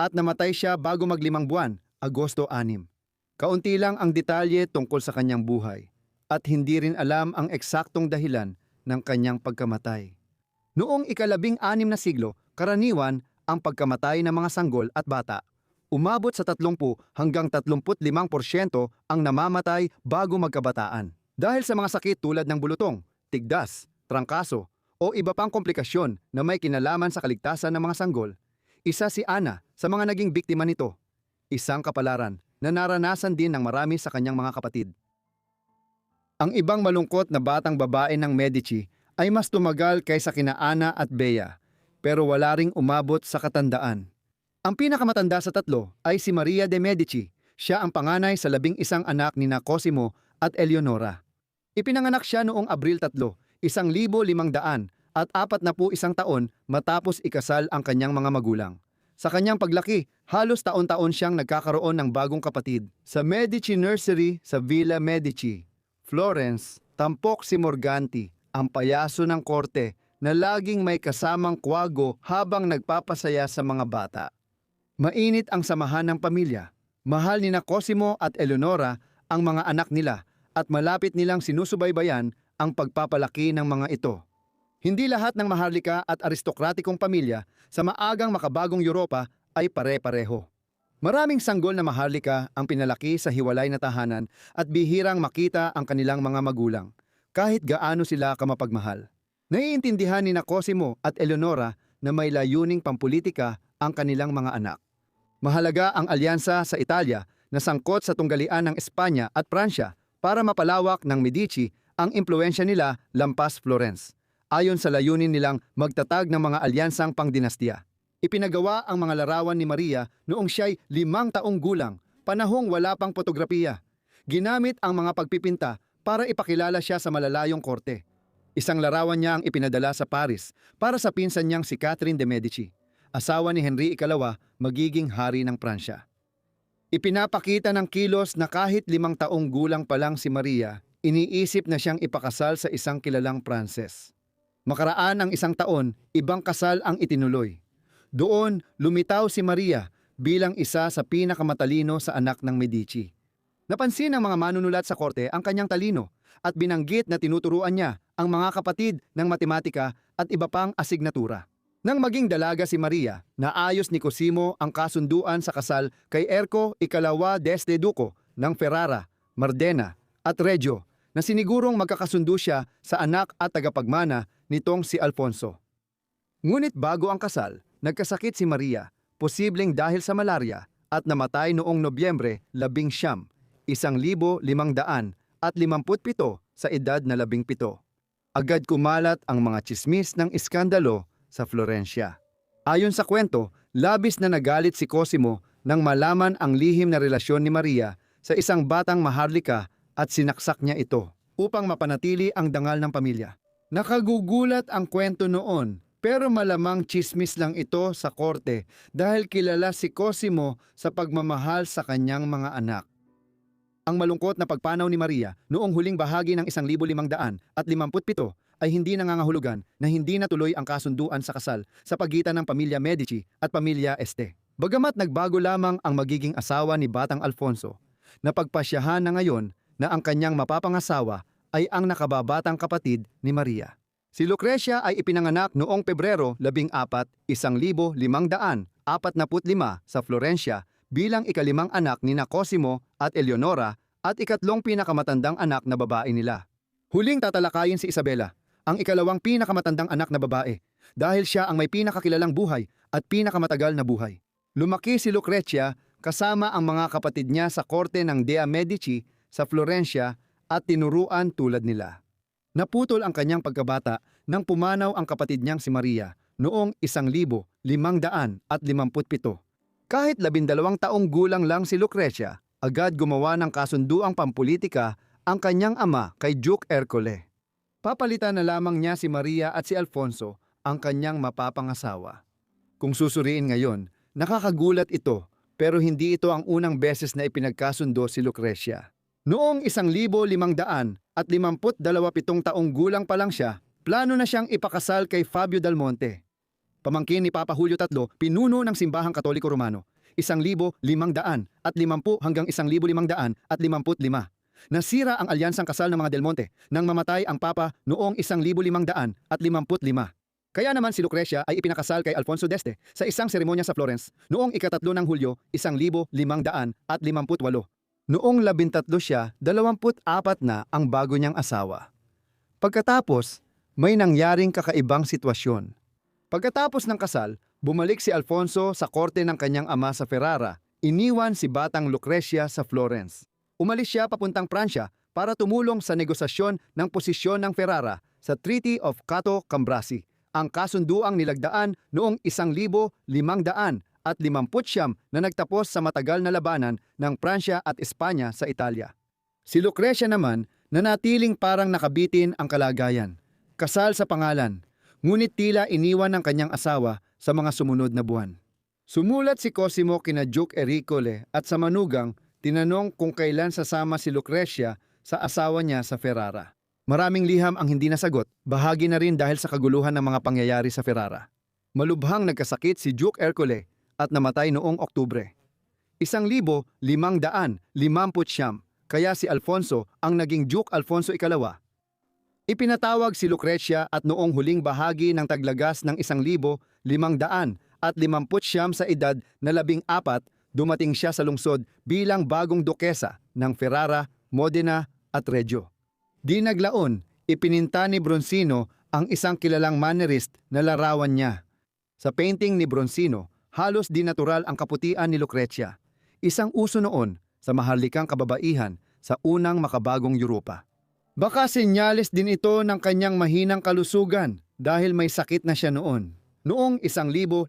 at namatay siya bago mag-5 buwan, Agosto 6. Kaunti lang ang detalye tungkol sa kanyang buhay at hindi rin alam ang eksaktong dahilan ng kanyang pagkamatay. Noong ika-16 na siglo, karaniwan ang pagkamatay ng mga sanggol at bata. Umabot sa 30 hanggang 35% ang namamatay bago magkabataan. Dahil sa mga sakit tulad ng bulutong, tigdas, trangkaso o iba pang komplikasyon na may kinalaman sa kaligtasan ng mga sanggol, isa si Ana sa mga naging biktima nito. Isang kapalaran na naranasan din ng marami sa kanyang mga kapatid. Ang ibang malungkot na batang babae ng Medici ay mas tumagal kaysa kina Ana at Bea, pero wala ring umabot sa katandaan. Ang pinakamatanda sa 3 ay si Maria de Medici. Siya ang panganay sa 11 anak ni Cosimo at Eleonora. Ipinanganak siya noong Abril 3, 1541 taon matapos ikasal ang kanyang mga magulang. Sa kanyang paglaki, halos taon-taon siyang nagkakaroon ng bagong kapatid. Sa Medici Nursery sa Villa Medici, Florence, tampok si Morganti, ang payaso ng korte na laging may kasamang kwago habang nagpapasaya sa mga bata. Mainit ang samahan ng pamilya. Mahal ni Cosimo at Eleonora ang mga anak nila at malapit nilang sinusubaybayan ang pagpapalaki ng mga ito. Hindi lahat ng maharlika at aristokratikong pamilya sa maagang makabagong Europa ay pare-pareho. Maraming sanggol na maharlika ang pinalaki sa hiwalay na tahanan at bihirang makita ang kanilang mga magulang, kahit gaano sila kamapagmahal. Naiintindihan ni Cosimo at Eleonora na may layuning pampulitika ang kanilang mga anak. Mahalaga ang alyansa sa Italia na sangkot sa tunggalian ng Espanya at Pransya para mapalawak ng Medici ang impluensya nila lampas Florence, ayon sa layunin nilang magtatag ng mga alyansang pangdinastiya. Ipinagawa ang mga larawan ni Maria noong siya'y 5 taong gulang, panahong wala pang fotografiya. Ginamit ang mga pagpipinta para ipakilala siya sa malalayong korte. Isang larawan niya ang ipinadala sa Paris para sa pinsan niyang si Catherine de Medici, asawa ni Henry Ikalawa, magiging hari ng Pransya. Ipinapakita ng kilos na kahit 5 taong gulang pa lang si Maria, iniisip na siyang ipakasal sa isang kilalang Pranses. Makaraan ang 1 taon, ibang kasal ang itinuloy. Doon, lumitaw si Maria bilang isa sa pinakamatalino sa anak ng Medici. Napansin ng mga manunulat sa korte ang kanyang talino at binanggit na tinuturuan niya ang mga kapatid ng matematika at iba pang asignatura. Nang maging dalaga si Maria, naayos ni Cosimo ang kasunduan sa kasal kay Erco Ikalawa d'Este Duco ng Ferrara, Modena at Reggio na sinigurong magkakasundo siya sa anak at tagapagmana nitong si Alfonso. Ngunit bago ang kasal, nagkasakit si Maria, posibleng dahil sa malaria, at namatay noong Nobyembre 19, 1557 sa edad na 17. Agad kumalat ang mga tsismis ng iskandalo sa Florencia. Ayon sa kwento, labis na nagalit si Cosimo nang malaman ang lihim na relasyon ni Maria sa isang batang maharlika at sinaksak niya ito upang mapanatili ang dangal ng pamilya. Nakagugulat ang kwento noon, pero malamang tsismis lang ito sa korte dahil kilala si Cosimo sa pagmamahal sa kanyang mga anak. Ang malungkot na pagpanaw ni Maria noong huling bahagi ng 1557 ay hindi nangangahulugan na hindi natuloy ang kasunduan sa kasal sa pagitan ng pamilya Medici at pamilya Este. Bagamat nagbago lamang ang magiging asawa ni Batang Alfonso, napagpasyahan na ngayon na ang kanyang mapapangasawa ay ang nakababatang kapatid ni Maria. Si Lucrecia ay ipinanganak noong Pebrero 14, 1545 sa Florencia bilang ikalimang anak ni Cosimo at Eleonora at ikatlong pinakamatandang anak na babae nila. Huling tatalakayin si Isabela, ang ikalawang pinakamatandang anak na babae, dahil siya ang may pinakakilalang buhay at pinakamatagal na buhay. Lumaki si Lucrecia kasama ang mga kapatid niya sa korte ng Dea Medici sa Florencia at tinuruan tulad nila. Naputol ang kanyang pagkabata nang pumanaw ang kapatid niyang si Maria noong 1557. Kahit 12 taong gulang lang si Lucrecia, agad gumawa ng kasunduang pampulitika ang kanyang ama kay Duke Ercole. Papalitan na lamang niya si Maria at si Alfonso, ang kanyang mapapangasawa. Kung susuriin ngayon, nakakagulat ito, pero hindi ito ang unang beses na ipinagkasundo si Lucrecia. Noong 1557 taong gulang pa lang siya, plano na siyang ipakasal kay Fabio Del Monte, pamangkin ni Papa Julio III, pinuno ng Simbahang Katoliko Romano, 1550 hanggang 1555. Nasira ang alyansang kasal ng mga Del Monte nang mamatay ang Papa noong 1555. Kaya naman si Lucrecia ay ipinakasal kay Alfonso d'Este sa isang seremonya sa Florence noong 3 ng Hulyo 1558. Noong 13 siya, 24 na ang bago niyang asawa. Pagkatapos, may nangyaring kakaibang sitwasyon. Pagkatapos ng kasal, bumalik si Alfonso sa korte ng kanyang ama sa Ferrara. Iniwan si Batang Lucrecia sa Florence. Umalis siya papuntang Pransya para tumulong sa negosasyon ng posisyon ng Ferrara sa Treaty of Cato Cambrasi, ang kasunduang nilagdaan noong 1559 na nagtapos sa matagal na labanan ng Pransya at Espanya sa Italia. Si Lucrecia naman nanatiling parang nakabitin ang kalagayan. Kasal sa pangalan, ngunit tila iniwan ng kanyang asawa sa mga sumunod na buwan. Sumulat si Cosimo kina Duke Ercole at sa manugang, tinanong kung kailan sasama si Lucrecia sa asawa niya sa Ferrara. Maraming liham ang hindi nasagot, bahagi na rin dahil sa kaguluhan ng mga pangyayari sa Ferrara. Malubhang nagkasakit si Duke Ercole at namatay noong Oktubre 1559 kaya si Alfonso ang naging Duke Alfonso Ikalawa. Ipinatawag si Lucrecia at noong huling bahagi ng taglagas ng 1,550 sa edad na 14, dumating siya sa lungsod bilang bagong dukesa ng Ferrara, Modena at Reggio. Di naglaon, ipininta ni Bronzino ang isang kilalang mannerist na larawan niya. Sa painting ni Bronzino, halos di natural ang kaputian ni Lucrecia. Isang uso noon sa maharlikang kababaihan sa unang makabagong Europa. Baka senyales din ito ng kanyang mahinang kalusugan dahil may sakit na siya noon. Noong 1,560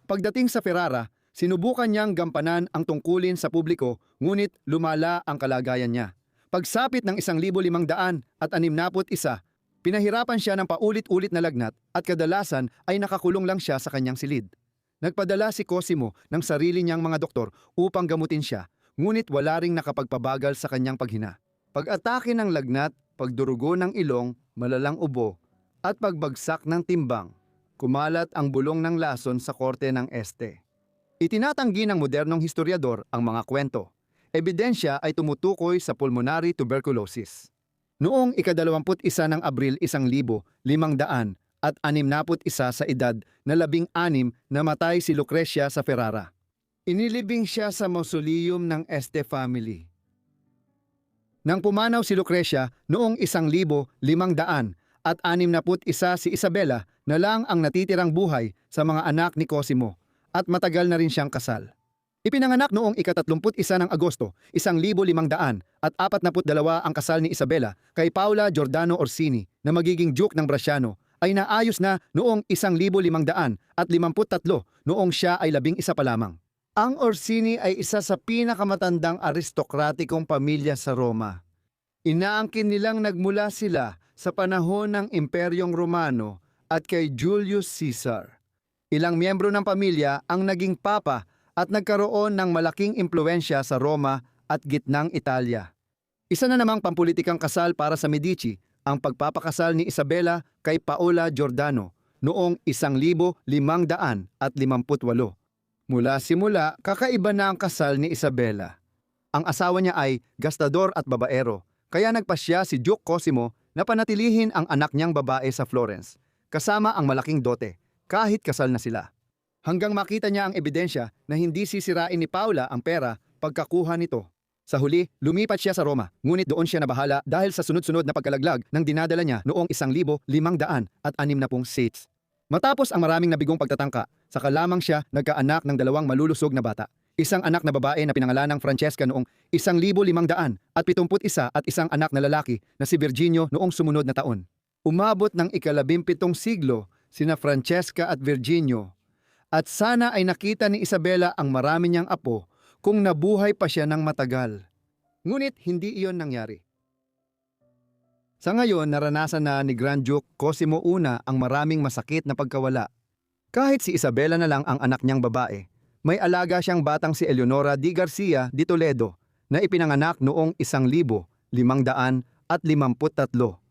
pagdating sa Ferrara, sinubukan niyang gampanan ang tungkulin sa publiko ngunit lumala ang kalagayan niya. Pagsapit ng 1,561, pinahirapan siya ng paulit-ulit na lagnat at kadalasan ay nakakulong lang siya sa kanyang silid. Nagpadala si Cosimo ng sarili niyang mga doktor upang gamutin siya, ngunit wala ring nakapagpabagal sa kanyang paghina. Pag-atake ng lagnat, pagdurugo ng ilong, malalang ubo, at pagbagsak ng timbang, kumalat ang bulong ng lason sa korte ng Este. Itinatanggi ng modernong historiador ang mga kwento. Ebidensya ay tumutukoy sa pulmonary tuberculosis. Noong ika-21 ng Abril 1,561 sa edad na 16 namatay si Lucrecia sa Ferrara. Inilibing siya sa mausoleum ng Este family. Nang pumanaw si Lucrecia noong 1,561 si Isabela na lang ang natitirang buhay sa mga anak ni Cosimo at matagal na rin siyang kasal. Ipinanganak noong ika-31 ng Agosto 1,542 ang kasal ni Isabela kay Paula Giordano Orsini na magiging Duke ng Bracciano ay naayos na noong 1,553 noong siya ay 11 pa lamang. Ang Orsini ay isa sa pinakamatandang aristokratikong pamilya sa Roma. Inaangkin nilang nagmula sila sa panahon ng Imperyong Romano at kay Julius Caesar. Ilang miyembro ng pamilya ang naging papa at nagkaroon ng malaking impluensya sa Roma at gitnang Italia. Isa na namang pampulitikang kasal para sa Medici ang pagpapakasal ni Isabela kay Paola Giordano noong 1,558. Mula simula, kakaiba na ang kasal ni Isabela. Ang asawa niya ay gastador at babaero, kaya nagpasya si Duke Cosimo na panatilihin ang anak niyang babae sa Florence, kasama ang malaking dote, kahit kasal na sila. Hanggang makita niya ang ebidensya na hindi sisirain ni Paula ang pera pagkakuha nito. Sa huli, lumipat siya sa Roma, ngunit doon siya nabahala dahil sa sunod-sunod na pagkalaglag ng dinadala niya noong 1,560. Matapos ang maraming nabigong pagtatangka, saka lamang siya nagkaanak ng 2 malulusog na bata. Isang anak na babae na pinangalanang Francesca noong 1,571 at isang anak na lalaki na si Virginio noong sumunod na taon. Umabot ng ika-17 siglo sina Francesca at Virginio. At sana ay nakita ni Isabela ang marami niyang apo kung nabuhay pa siya ng matagal. Ngunit hindi iyon nangyari. Sa ngayon, naranasan na ni Grand Duke Cosimo I ang maraming masakit na pagkawala. Kahit si Isabela na lang ang anak niyang babae, may alaga siyang batang si Eleonora di Garcia di Toledo na ipinanganak noong 1,553.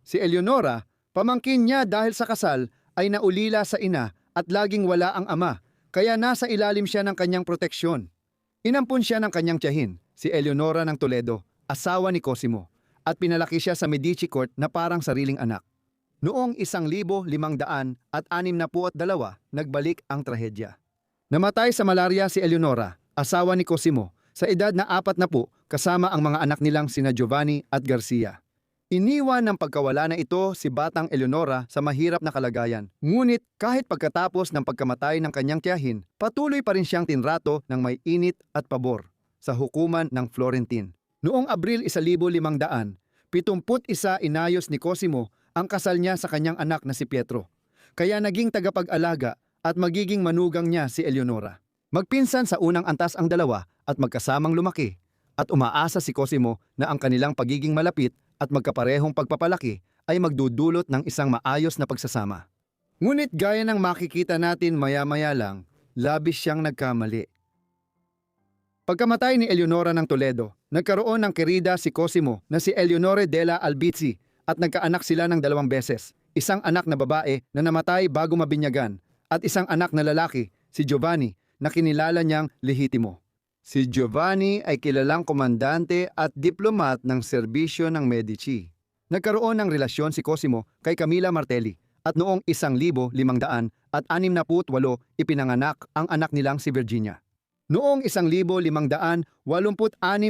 Si Eleonora, pamangkin niya dahil sa kasal, ay naulila sa ina at laging wala ang ama, kaya nasa ilalim siya ng kanyang proteksyon. Inampun siya ng kanyang tiyahin, si Eleonora ng Toledo, asawa ni Cosimo, at pinalaki siya sa Medici Court na parang sariling anak. Noong 1,562, nagbalik ang trahedya. Namatay sa malaria si Eleonora, asawa ni Cosimo, sa edad na 40 kasama ang mga anak nilang sina Giovanni at Garcia. Iniwan ng pagkawala na ito si batang Eleonora sa mahirap na kalagayan. Ngunit kahit pagkatapos ng pagkamatay ng kanyang tiyahin, patuloy pa rin siyang tinrato ng may init at pabor sa hukuman ng Florentine. Noong Abril 1,571, inayos ni Cosimo ang kasal niya sa kanyang anak na si Pietro. Kaya naging tagapag-alaga at magiging manugang niya si Eleonora. Magpinsan sa unang antas ang dalawa at magkasamang lumaki. At umaasa si Cosimo na ang kanilang pagiging malapit at magkaparehong pagpapalaki ay magdudulot ng isang maayos na pagsasama. Ngunit gaya ng makikita natin maya-maya lang, labis siyang nagkamali. Pagkamatay ni Eleonora ng Toledo, nagkaroon ng kerida si Cosimo na si Eleonore della Albizzi at nagkaanak sila ng 2 beses, isang anak na babae na namatay bago mabinyagan at isang anak na lalaki, si Giovanni, na kinilala niyang lehitimo. Si Giovanni ay kilalang komandante at diplomat ng serbisyo ng Medici. Nagkaroon ng relasyon si Cosimo kay Camilla Martelli at noong 1568 ipinanganak ang anak nilang si Virginia. Noong 1586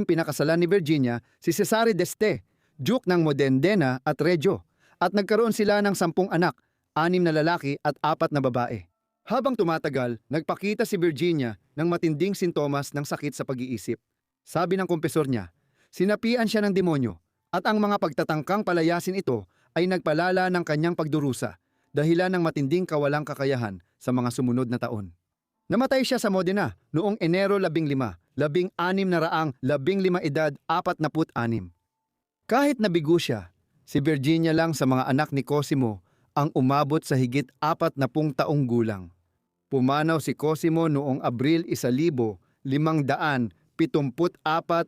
pinakasalan ni Virginia si Cesare d'Este, Duke ng Modena at Reggio, at nagkaroon sila ng 10 anak, 6 na lalaki at 4 na babae. Habang tumatagal, nagpakita si Virginia ng matinding sintomas ng sakit sa pag-iisip. Sabi ng kumpesor niya, sinapian siya ng demonyo at ang mga pagtatangkang palayasin ito ay nagpalala ng kanyang pagdurusa, dahilan ng matinding kawalang kakayahan sa mga sumunod na taon. Namatay siya sa Modena noong Enero 15, 1615 edad 46. Kahit nabigo siya, si Virginia lang sa mga anak ni Cosimo ang umabot sa higit 40 taong gulang. Pumanaw si Cosimo noong Abril 1574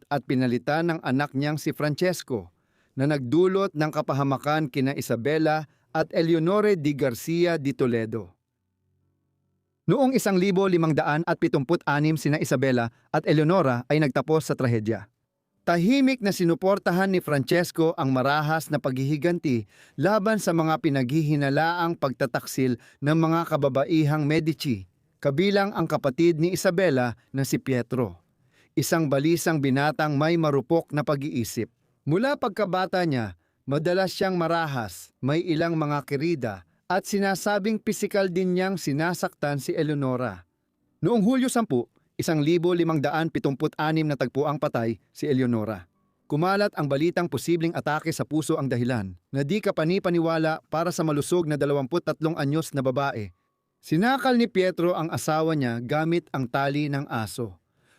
at pinalitan ng anak niyang si Francesco na nagdulot ng kapahamakan kina Isabela at Eleonore di Garcia di Toledo. Noong 1576 sina Isabela at Eleonora ay nagtapos sa trahedya. Tahimik na sinuportahan ni Francesco ang marahas na paghihiganti laban sa mga pinaghihinalaang pagtataksil ng mga kababaihang Medici, kabilang ang kapatid ni Isabela na si Pietro, isang balisang binatang may marupok na pag-iisip. Mula pagkabata niya, madalas siyang marahas, may ilang mga kirida, at sinasabing pisikal din niyang sinasaktan si Eleonora. Noong Hulyo 10, 1576 natagpo ang patay si Eleonora. Kumalat ang balitang posibleng atake sa puso ang dahilan na di kapani-paniwala para sa malusog na 23 anyos na babae. Sinakal ni Pietro ang asawa niya gamit ang tali ng aso.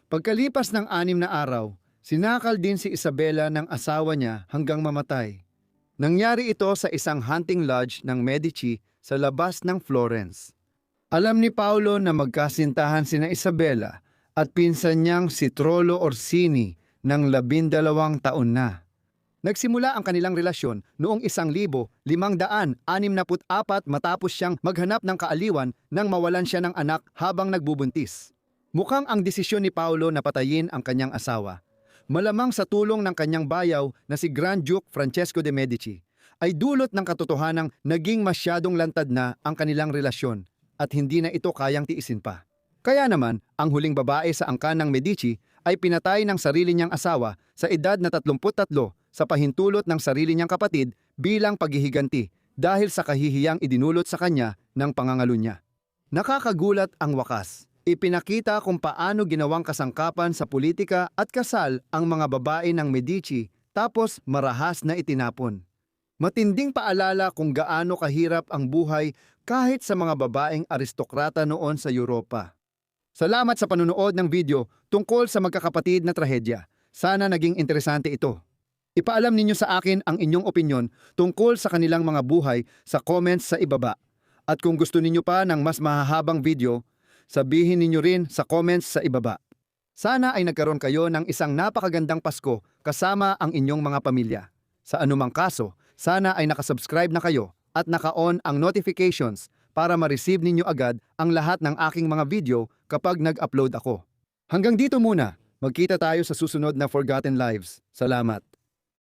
Pagkalipas ng 6 na araw, sinakal din si Isabela ng asawa niya hanggang mamatay. Nangyari ito sa isang hunting lodge ng Medici sa labas ng Florence. Alam ni Paolo na magkasintahan sina Isabela at pinsan niyang si Trollo Orsini ng 12 taon na. Nagsimula ang kanilang relasyon noong 1564 matapos siyang maghanap ng kaaliwan nang mawalan siya ng anak habang nagbubuntis. Mukhang ang desisyon ni Paolo na patayin ang kanyang asawa, malamang sa tulong ng kanyang bayaw na si Grand Duke Francesco de Medici, ay dulot ng katotohanang naging masyadong lantad na ang kanilang relasyon at hindi na ito kayang tiisin pa. Kaya naman, ang huling babae sa angkan ng Medici ay pinatay ng sarili niyang asawa sa edad na 33 sa pahintulot ng sarili niyang kapatid bilang paghihiganti dahil sa kahihiyang idinulot sa kanya ng pangangalo niya. Nakakagulat ang wakas. Ipinakita kung paano ginawang kasangkapan sa politika at kasal ang mga babae ng Medici tapos marahas na itinapon. Matinding paalala kung gaano kahirap ang buhay kahit sa mga babaeng aristokrata noon sa Europa. Salamat sa panunood ng video tungkol sa magkakapatid na trahedya. Sana naging interesante ito. Ipaalam ninyo sa akin ang inyong opinyon tungkol sa kanilang mga buhay sa comments sa ibaba. At kung gusto ninyo pa ng mas mahahabang video, sabihin ninyo rin sa comments sa ibaba. Sana ay nagkaroon kayo ng isang napakagandang Pasko kasama ang inyong mga pamilya. Sa anumang kaso, sana ay nakasubscribe na kayo at naka-on ang notifications para ma-receive ninyo agad ang lahat ng aking mga video kapag nag-upload ako. Hanggang dito muna, magkita tayo sa susunod na Forgotten Lives. Salamat!